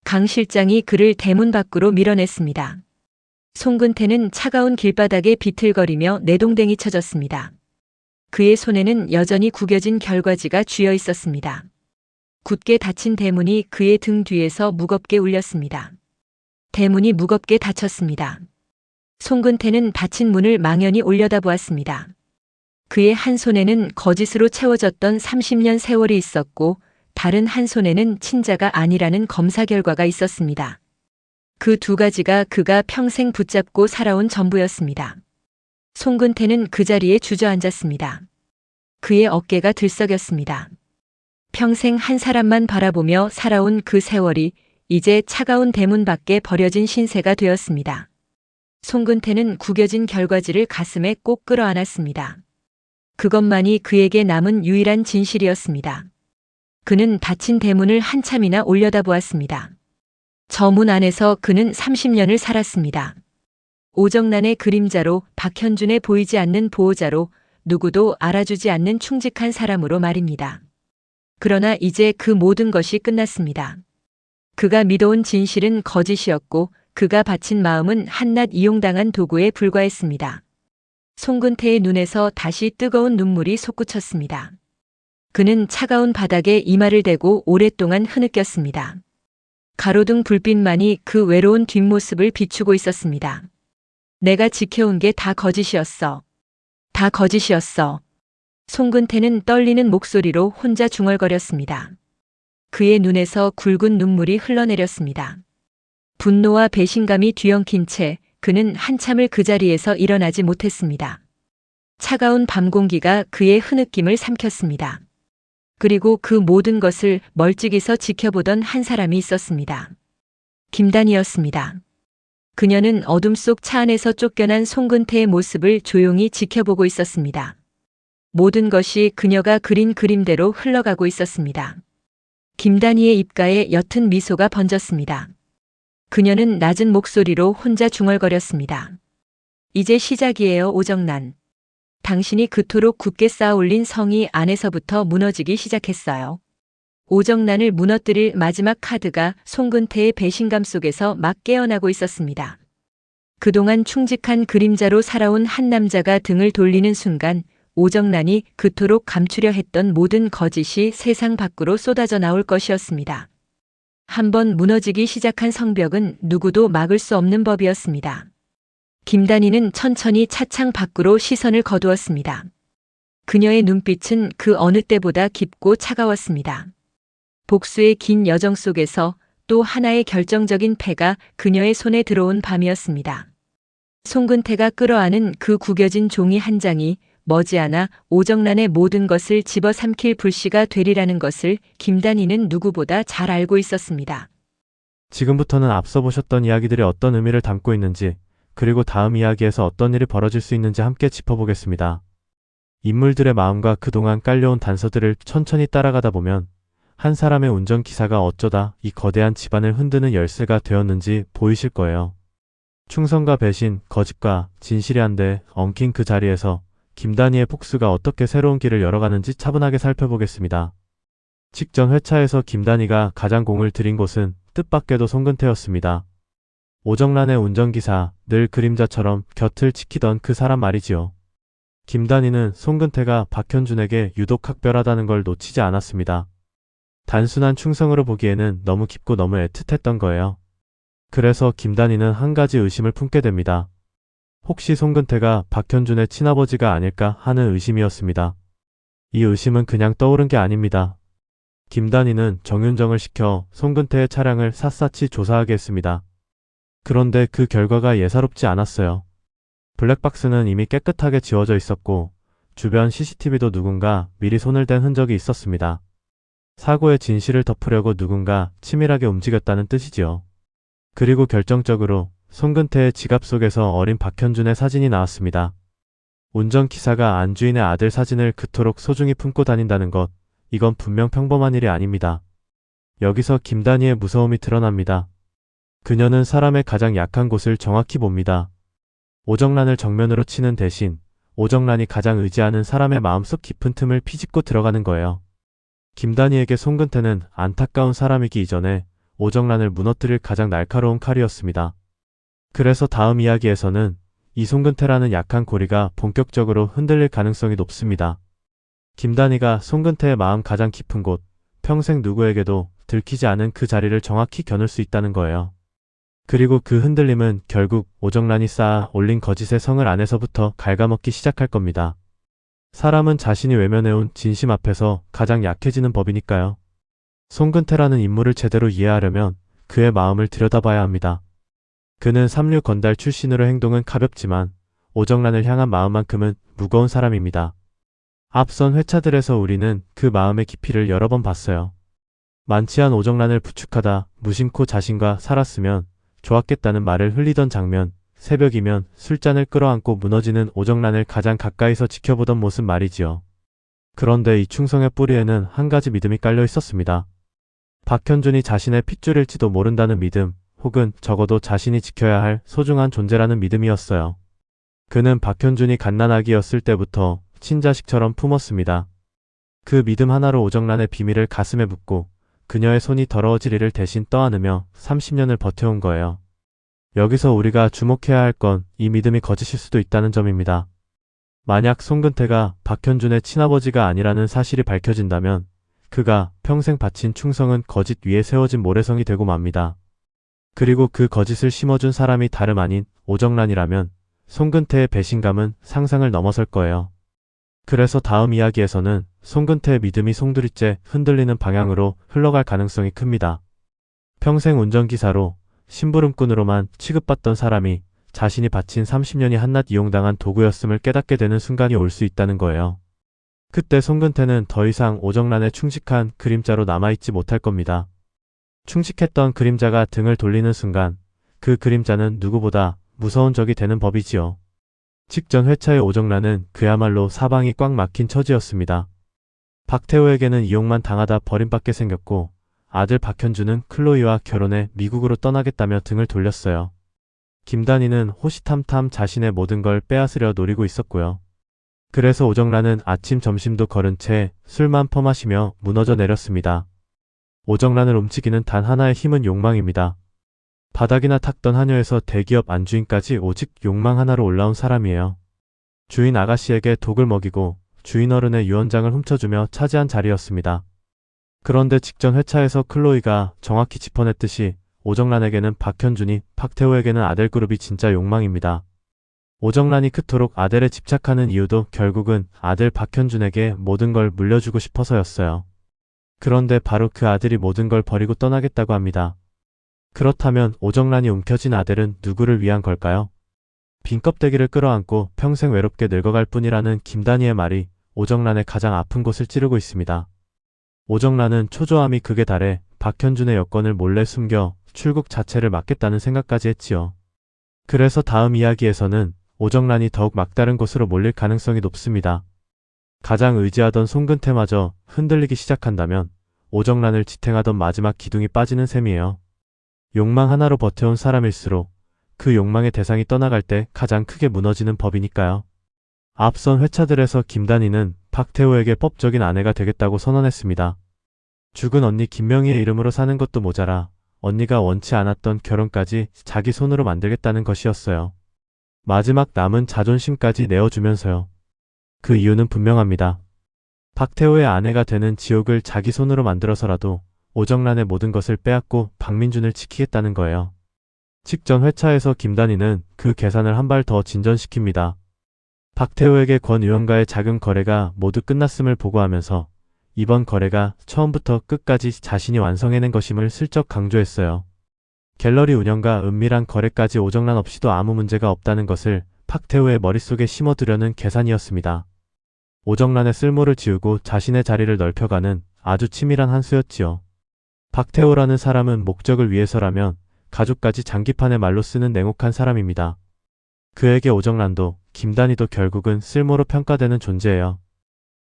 강 실장이 그를 대문 밖으로 밀어냈습니다. 송근태는 차가운 길바닥에 비틀거리며 내동댕이 쳐졌습니다. 그의 손에는 여전히 구겨진 결과지가 쥐어 있었습니다. 굳게 닫힌 대문이 그의 등 뒤에서 무겁게 울렸습니다. 대문이 무겁게 닫혔습니다. 송근태는 닫힌 문을 망연히 올려다보았습니다. 그의 한 손에는 거짓으로 채워졌던 30년 세월이 있었고 다른 한 손에는 친자가 아니라는 검사 결과가 있었습니다. 그 두 가지가 그가 평생 붙잡고 살아온 전부였습니다. 송근태는 그 자리에 주저앉았습니다. 그의 어깨가 들썩였습니다. 평생 한 사람만 바라보며 살아온 그 세월이 이제 차가운 대문 밖에 버려진 신세가 되었습니다. 송근태는 구겨진 결과지를 가슴에 꼭 끌어안았습니다. 그것만이 그에게 남은 유일한 진실이었습니다. 그는 닫힌 대문을 한참이나 올려다보았습니다. 저 문 안에서 그는 30년을 살았습니다. 오정란의 그림자로, 박현준의 보이지 않는 보호자로, 누구도 알아주지 않는 충직한 사람으로 말입니다. 그러나 이제 그 모든 것이 끝났습니다. 그가 믿어온 진실은 거짓이었고 그가 바친 마음은 한낱 이용당한 도구에 불과했습니다. 송근태의 눈에서 다시 뜨거운 눈물이 솟구쳤습니다. 그는 차가운 바닥에 이마를 대고 오랫동안 흐느꼈습니다. 가로등 불빛만이 그 외로운 뒷모습을 비추고 있었습니다. 내가 지켜온 게 다 거짓이었어. 다 거짓이었어. 송근태는 떨리는 목소리로 혼자 중얼거렸습니다. 그의 눈에서 굵은 눈물이 흘러내렸습니다. 분노와 배신감이 뒤엉킨 채 그는 한참을 그 자리에서 일어나지 못했습니다. 차가운 밤 공기가 그의 흐느낌을 삼켰습니다. 그리고 그 모든 것을 멀찍이서 지켜보던 한 사람이 있었습니다. 김단이었습니다. 그녀는 어둠 속 차 안에서 쫓겨난 송근태의 모습을 조용히 지켜보고 있었습니다. 모든 것이 그녀가 그린 그림대로 흘러가고 있었습니다. 김단희의 입가에 옅은 미소가 번졌습니다. 그녀는 낮은 목소리로 혼자 중얼거렸습니다. 이제 시작이에요, 오정란. 당신이 그토록 굳게 쌓아 올린 성이 안에서부터 무너지기 시작했어요. 오정란을 무너뜨릴 마지막 카드가 송근태의 배신감 속에서 막 깨어나고 있었습니다. 그동안 충직한 그림자로 살아온 한 남자가 등을 돌리는 순간 오정란이 그토록 감추려 했던 모든 거짓이 세상 밖으로 쏟아져 나올 것이었습니다. 한번 무너지기 시작한 성벽은 누구도 막을 수 없는 법이었습니다. 김단희는 천천히 차창 밖으로 시선을 거두었습니다. 그녀의 눈빛은 그 어느 때보다 깊고 차가웠습니다. 복수의 긴 여정 속에서 또 하나의 결정적인 패가 그녀의 손에 들어온 밤이었습니다. 송근태가 끌어안은 그 구겨진 종이 한 장이 머지않아 오정란의 모든 것을 집어삼킬 불씨가 되리라는 것을 김단희는 누구보다 잘 알고 있었습니다. 지금부터는 앞서 보셨던 이야기들이 어떤 의미를 담고 있는지, 그리고 다음 이야기에서 어떤 일이 벌어질 수 있는지 함께 짚어보겠습니다. 인물들의 마음과 그동안 깔려온 단서들을 천천히 따라가다 보면 한 사람의 운전기사가 어쩌다 이 거대한 집안을 흔드는 열쇠가 되었는지 보이실 거예요. 충성과 배신, 거짓과 진실이 한데 엉킨 그 자리에서 김단희의 복수가 어떻게 새로운 길을 열어가는지 차분하게 살펴보겠습니다. 직전 회차에서 김단희가 가장 공을 들인 곳은 뜻밖에도 송근태였습니다. 오정란의 운전기사, 늘 그림자처럼 곁을 지키던 그 사람 말이지요. 김단희는 송근태가 박현준에게 유독 각별하다는 걸 놓치지 않았습니다. 단순한 충성으로 보기에는 너무 깊고 너무 애틋했던 거예요. 그래서 김단희는 한 가지 의심을 품게 됩니다. 혹시 송근태가 박현준의 친아버지가 아닐까 하는 의심이었습니다. 이 의심은 그냥 떠오른 게 아닙니다. 김단희는 정윤정을 시켜 송근태의 차량을 샅샅이 조사하게 했습니다. 그런데 그 결과가 예사롭지 않았어요. 블랙박스는 이미 깨끗하게 지워져 있었고 주변 CCTV도 누군가 미리 손을 댄 흔적이 있었습니다. 사고의 진실을 덮으려고 누군가 치밀하게 움직였다는 뜻이지요. 그리고 결정적으로 송근태의 지갑 속에서 어린 박현준의 사진이 나왔습니다. 운전기사가 안주인의 아들 사진을 그토록 소중히 품고 다닌다는 것, 이건 분명 평범한 일이 아닙니다. 여기서 김단희의 무서움이 드러납니다. 그녀는 사람의 가장 약한 곳을 정확히 봅니다. 오정란을 정면으로 치는 대신 오정란이 가장 의지하는 사람의 마음속 깊은 틈을 피집고 들어가는 거예요. 김단희에게 송근태는 안타까운 사람이기 이전에 오정란을 무너뜨릴 가장 날카로운 칼이었습니다. 그래서 다음 이야기에서는 이 송근태라는 약한 고리가 본격적으로 흔들릴 가능성이 높습니다. 김단희가 송근태의 마음 가장 깊은 곳, 평생 누구에게도 들키지 않은 그 자리를 정확히 겨눌 수 있다는 거예요. 그리고 그 흔들림은 결국 오정란이 쌓아 올린 거짓의 성을 안에서부터 갉아먹기 시작할 겁니다. 사람은 자신이 외면해온 진심 앞에서 가장 약해지는 법이니까요. 송근태라는 인물을 제대로 이해하려면 그의 마음을 들여다봐야 합니다. 그는 삼류 건달 출신으로 행동은 가볍지만 오정란을 향한 마음만큼은 무거운 사람입니다. 앞선 회차들에서 우리는 그 마음의 깊이를 여러 번 봤어요. 만취한 오정란을 부축하다 무심코 자신과 살았으면 좋았겠다는 말을 흘리던 장면, 새벽이면 술잔을 끌어안고 무너지는 오정란을 가장 가까이서 지켜보던 모습 말이지요. 그런데 이 충성의 뿌리에는 한 가지 믿음이 깔려 있었습니다. 박현준이 자신의 핏줄일지도 모른다는 믿음, 혹은 적어도 자신이 지켜야 할 소중한 존재라는 믿음이었어요. 그는 박현준이 갓난아기였을 때부터 친자식처럼 품었습니다. 그 믿음 하나로 오정란의 비밀을 가슴에 묻고 그녀의 손이 더러워질 일을 대신 떠안으며 30년을 버텨온 거예요. 여기서 우리가 주목해야 할 건 이 믿음이 거짓일 수도 있다는 점입니다. 만약 송근태가 박현준의 친아버지가 아니라는 사실이 밝혀진다면 그가 평생 바친 충성은 거짓 위에 세워진 모래성이 되고 맙니다. 그리고 그 거짓을 심어준 사람이 다름 아닌 오정란이라면 송근태의 배신감은 상상을 넘어설 거예요. 그래서 다음 이야기에서는 송근태의 믿음이 송두리째 흔들리는 방향으로 흘러갈 가능성이 큽니다. 평생 운전기사로 심부름꾼으로만 취급받던 사람이 자신이 바친 30년이 한낱 이용당한 도구였음을 깨닫게 되는 순간이 올 수 있다는 거예요. 그때 송근태는 더 이상 오정란의 충직한 그림자로 남아있지 못할 겁니다. 충직했던 그림자가 등을 돌리는 순간 그 그림자는 누구보다 무서운 적이 되는 법이지요. 직전 회차의 오정란은 그야말로 사방이 꽉 막힌 처지였습니다. 박태호에게는 이용만 당하다 버림받게 생겼고 아들 박현준은 클로이와 결혼해 미국으로 떠나겠다며 등을 돌렸어요. 김단희는 호시탐탐 자신의 모든 걸 빼앗으려 노리고 있었고요. 그래서 오정란은 아침 점심도 거른 채 술만 퍼마시며 무너져 내렸습니다. 오정란을 움직이는 단 하나의 힘은 욕망입니다. 바닥이나 탔던 한여에서 대기업 안주인까지 오직 욕망 하나로 올라온 사람이에요. 주인 아가씨에게 독을 먹이고 주인 어른의 유언장을 훔쳐주며 차지한 자리였습니다. 그런데 직전 회차에서 클로이가 정확히 짚어냈듯이 오정란에게는 박현준이, 박태호에게는 아델 그룹이 진짜 욕망입니다. 오정란이 그토록 아델에 집착하는 이유도 결국은 아들 박현준에게 모든 걸 물려주고 싶어서였어요. 그런데 바로 그 아들이 모든 걸 버리고 떠나겠다고 합니다. 그렇다면 오정란이 움켜쥔 아델은 누구를 위한 걸까요? 빈 껍데기를 끌어안고 평생 외롭게 늙어갈 뿐이라는 김단희의 말이 오정란의 가장 아픈 곳을 찌르고 있습니다. 오정란은 초조함이 극에 달해 박현준의 여권을 몰래 숨겨 출국 자체를 막겠다는 생각까지 했지요. 그래서 다음 이야기에서는 오정란이 더욱 막다른 곳으로 몰릴 가능성이 높습니다. 가장 의지하던 송근태마저 흔들리기 시작한다면 오정란을 지탱하던 마지막 기둥이 빠지는 셈이에요. 욕망 하나로 버텨온 사람일수록 그 욕망의 대상이 떠나갈 때 가장 크게 무너지는 법이니까요. 앞선 회차들에서 김단희는 박태호에게 법적인 아내가 되겠다고 선언했습니다. 죽은 언니 김명희의 이름으로 사는 것도 모자라 언니가 원치 않았던 결혼까지 자기 손으로 만들겠다는 것이었어요. 마지막 남은 자존심까지 내어주면서요. 그 이유는 분명합니다. 박태호의 아내가 되는 지옥을 자기 손으로 만들어서라도 오정란의 모든 것을 빼앗고 박민준을 지키겠다는 거예요. 직전 회차에서 김단희는 그 계산을 한 발 더 진전시킵니다. 박태호에게 권 의원과의 자금 거래가 모두 끝났음을 보고하면서 이번 거래가 처음부터 끝까지 자신이 완성해낸 것임을 슬쩍 강조했어요. 갤러리 운영과 은밀한 거래까지 오정란 없이도 아무 문제가 없다는 것을 박태호의 머릿속에 심어두려는 계산이었습니다. 오정란의 쓸모를 지우고 자신의 자리를 넓혀가는 아주 치밀한 한 수였지요. 박태호라는 사람은 목적을 위해서라면 가족까지 장기판에 말로 쓰는 냉혹한 사람입니다. 그에게 오정란도 김단희도 결국은 쓸모로 평가되는 존재예요.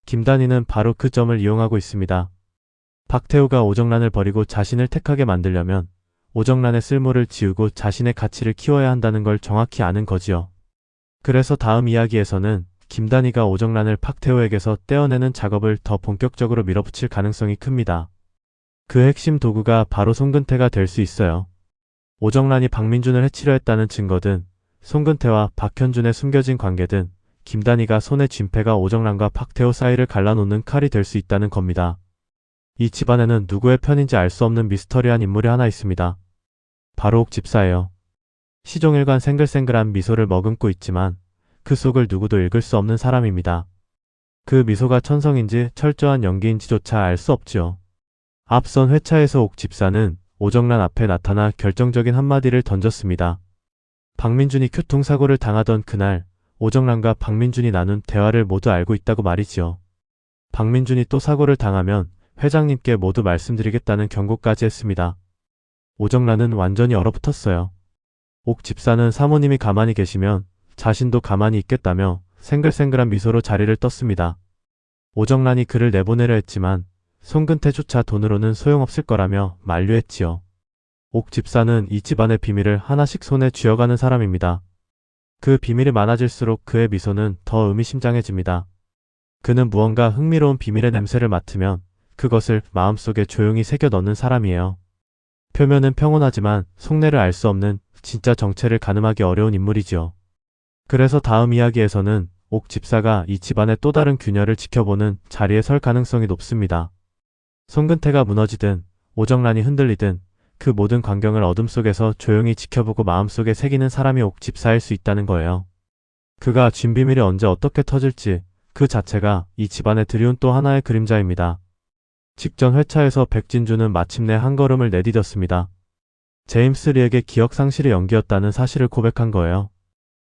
김단희는 바로 그 점을 이용하고 있습니다. 박태호가 오정란을 버리고 자신을 택하게 만들려면 오정란의 쓸모를 지우고 자신의 가치를 키워야 한다는 걸 정확히 아는 거지요. 그래서 다음 이야기에서는 김단희가 오정란을 박태호에게서 떼어내는 작업을 더 본격적으로 밀어붙일 가능성이 큽니다. 그 핵심 도구가 바로 송근태가 될 수 있어요. 오정란이 박민준을 해치려 했다는 증거든, 송근태와 박현준의 숨겨진 관계든, 김단희가 손에 쥔 패가 오정란과 박태호 사이를 갈라놓는 칼이 될 수 있다는 겁니다. 이 집안에는 누구의 편인지 알 수 없는 미스터리한 인물이 하나 있습니다. 바로 옥 집사예요. 시종일관 생글생글한 미소를 머금고 있지만 그 속을 누구도 읽을 수 없는 사람입니다. 그 미소가 천성인지 철저한 연기인지조차 알 수 없지요. 앞선 회차에서 옥 집사는 오정란 앞에 나타나 결정적인 한마디를 던졌습니다. 박민준이 교통사고를 당하던 그날 오정란과 박민준이 나눈 대화를 모두 알고 있다고 말이지요. 박민준이 또 사고를 당하면 회장님께 모두 말씀드리겠다는 경고까지 했습니다. 오정란은 완전히 얼어붙었어요. 옥 집사는 사모님이 가만히 계시면 자신도 가만히 있겠다며 생글생글한 미소로 자리를 떴습니다. 오정란이 그를 내보내려 했지만 송근태조차 돈으로는 소용없을 거라며 만류했지요. 옥 집사는 이 집안의 비밀을 하나씩 손에 쥐어가는 사람입니다. 그 비밀이 많아질수록 그의 미소는 더 의미심장해집니다. 그는 무언가 흥미로운 비밀의 냄새를 맡으면 그것을 마음속에 조용히 새겨 넣는 사람이에요. 표면은 평온하지만 속내를 알 수 없는 진짜 정체를 가늠하기 어려운 인물이지요. 그래서 다음 이야기에서는 옥 집사가 이 집안의 또 다른 균열을 지켜보는 자리에 설 가능성이 높습니다. 송근태가 무너지든 오정란이 흔들리든 그 모든 광경을 어둠 속에서 조용히 지켜보고 마음속에 새기는 사람이 옥 집사일 수 있다는 거예요. 그가 쥔 비밀이 언제 어떻게 터질지 그 자체가 이 집안에 들이운 또 하나의 그림자입니다. 직전 회차에서 백진주는 마침내 한 걸음을 내디뎠습니다. 제임스 리에게 기억 상실의 연기였다는 사실을 고백한 거예요.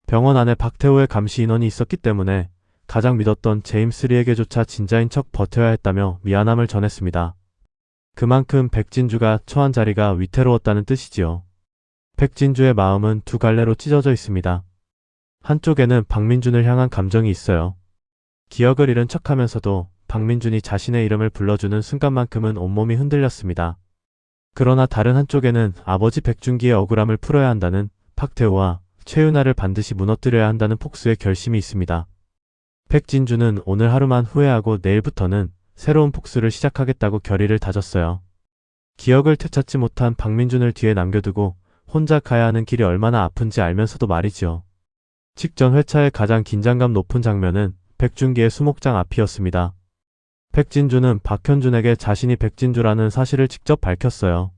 병원 안에 박태호의 감시 인원이 있었기 때문에 가장 믿었던 제임스 리에게조차 진짜인 척 버텨야 했다며 미안함을 전했습니다. 그만큼 백진주가 처한 자리가 위태로웠다는 뜻이지요. 백진주의 마음은 두 갈래로 찢어져 있습니다. 한쪽에는 박민준을 향한 감정이 있어요. 기억을 잃은 척하면서도 박민준이 자신의 이름을 불러주는 순간만큼은 온몸이 흔들렸습니다. 그러나 다른 한쪽에는 아버지 백준기의 억울함을 풀어야 한다는 박태호와 최윤아를 반드시 무너뜨려야 한다는 폭수의 결심이 있습니다. 백진주는 오늘 하루만 후회하고 내일부터는 새로운 폭수를 시작하겠다고 결의를 다졌어요. 기억을 되찾지 못한 박민준을 뒤에 남겨두고 혼자 가야 하는 길이 얼마나 아픈지 알면서도 말이지요. 직전 회차의 가장 긴장감 높은 장면은 백준기의 수목장 앞이었습니다. 백진주는 박현준에게 자신이 백진주라는 사실을 직접 밝혔어요.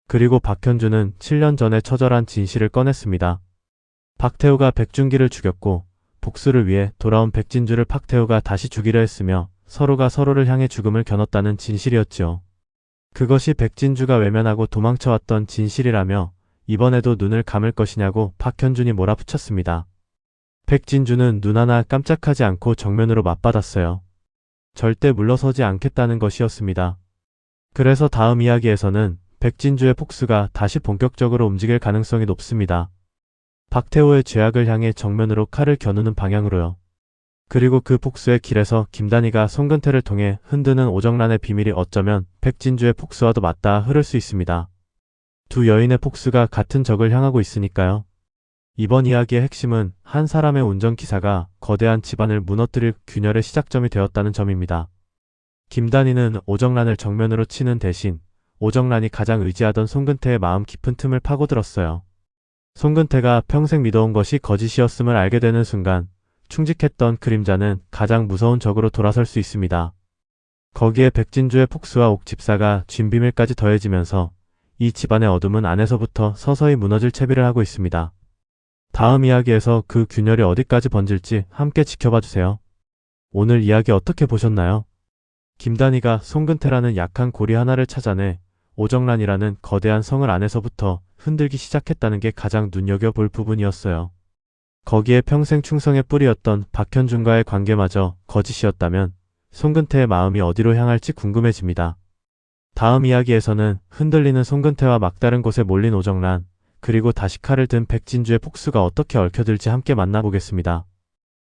그리고 박현준은 7년 전에 처절한 진실을 꺼냈습니다. 박태호가 백준기를 죽였고 복수를 위해 돌아온 백진주를 박태호가 다시 죽이려 했으며 서로가 서로를 향해 죽음을 겨눴다는 진실이었지요. 그것이 백진주가 외면하고 도망쳐왔던 진실이라며 이번에도 눈을 감을 것이냐고 박현준이 몰아붙였습니다. 백진주는 눈 하나 깜짝하지 않고 정면으로 맞받았어요. 절대 물러서지 않겠다는 것이었습니다. 그래서 다음 이야기에서는 백진주의 폭수가 다시 본격적으로 움직일 가능성이 높습니다. 박태호의 죄악을 향해 정면으로 칼을 겨누는 방향으로요. 그리고 그 폭수의 길에서 김단희가 송근태를 통해 흔드는 오정란의 비밀이 어쩌면 백진주의 폭수와도 맞닿아 흐를 수 있습니다. 두 여인의 폭수가 같은 적을 향하고 있으니까요. 이번 이야기의 핵심은 한 사람의 운전기사가 거대한 집안을 무너뜨릴 균열의 시작점이 되었다는 점입니다. 김단희는 오정란을 정면으로 치는 대신 오정란이 가장 의지하던 송근태의 마음 깊은 틈을 파고들었어요. 송근태가 평생 믿어온 것이 거짓이었음을 알게 되는 순간 충직했던 그림자는 가장 무서운 적으로 돌아설 수 있습니다. 거기에 백진주의 폭수와 옥 집사가 쥔 비밀까지 더해지면서 이 집안의 어둠은 안에서부터 서서히 무너질 채비를 하고 있습니다. 다음 이야기에서 그 균열이 어디까지 번질지 함께 지켜봐주세요. 오늘 이야기 어떻게 보셨나요? 김단희가 송근태라는 약한 고리 하나를 찾아내 오정란이라는 거대한 성을 안에서부터 흔들기 시작했다는 게 가장 눈여겨볼 부분이었어요. 거기에 평생 충성의 뿌리였던 박현준과의 관계마저 거짓이었다면 송근태의 마음이 어디로 향할지 궁금해집니다. 다음 이야기에서는 흔들리는 송근태와 막다른 곳에 몰린 오정란, 그리고 다시 칼을 든 백진주의 폭수가 어떻게 얽혀들지 함께 만나보겠습니다.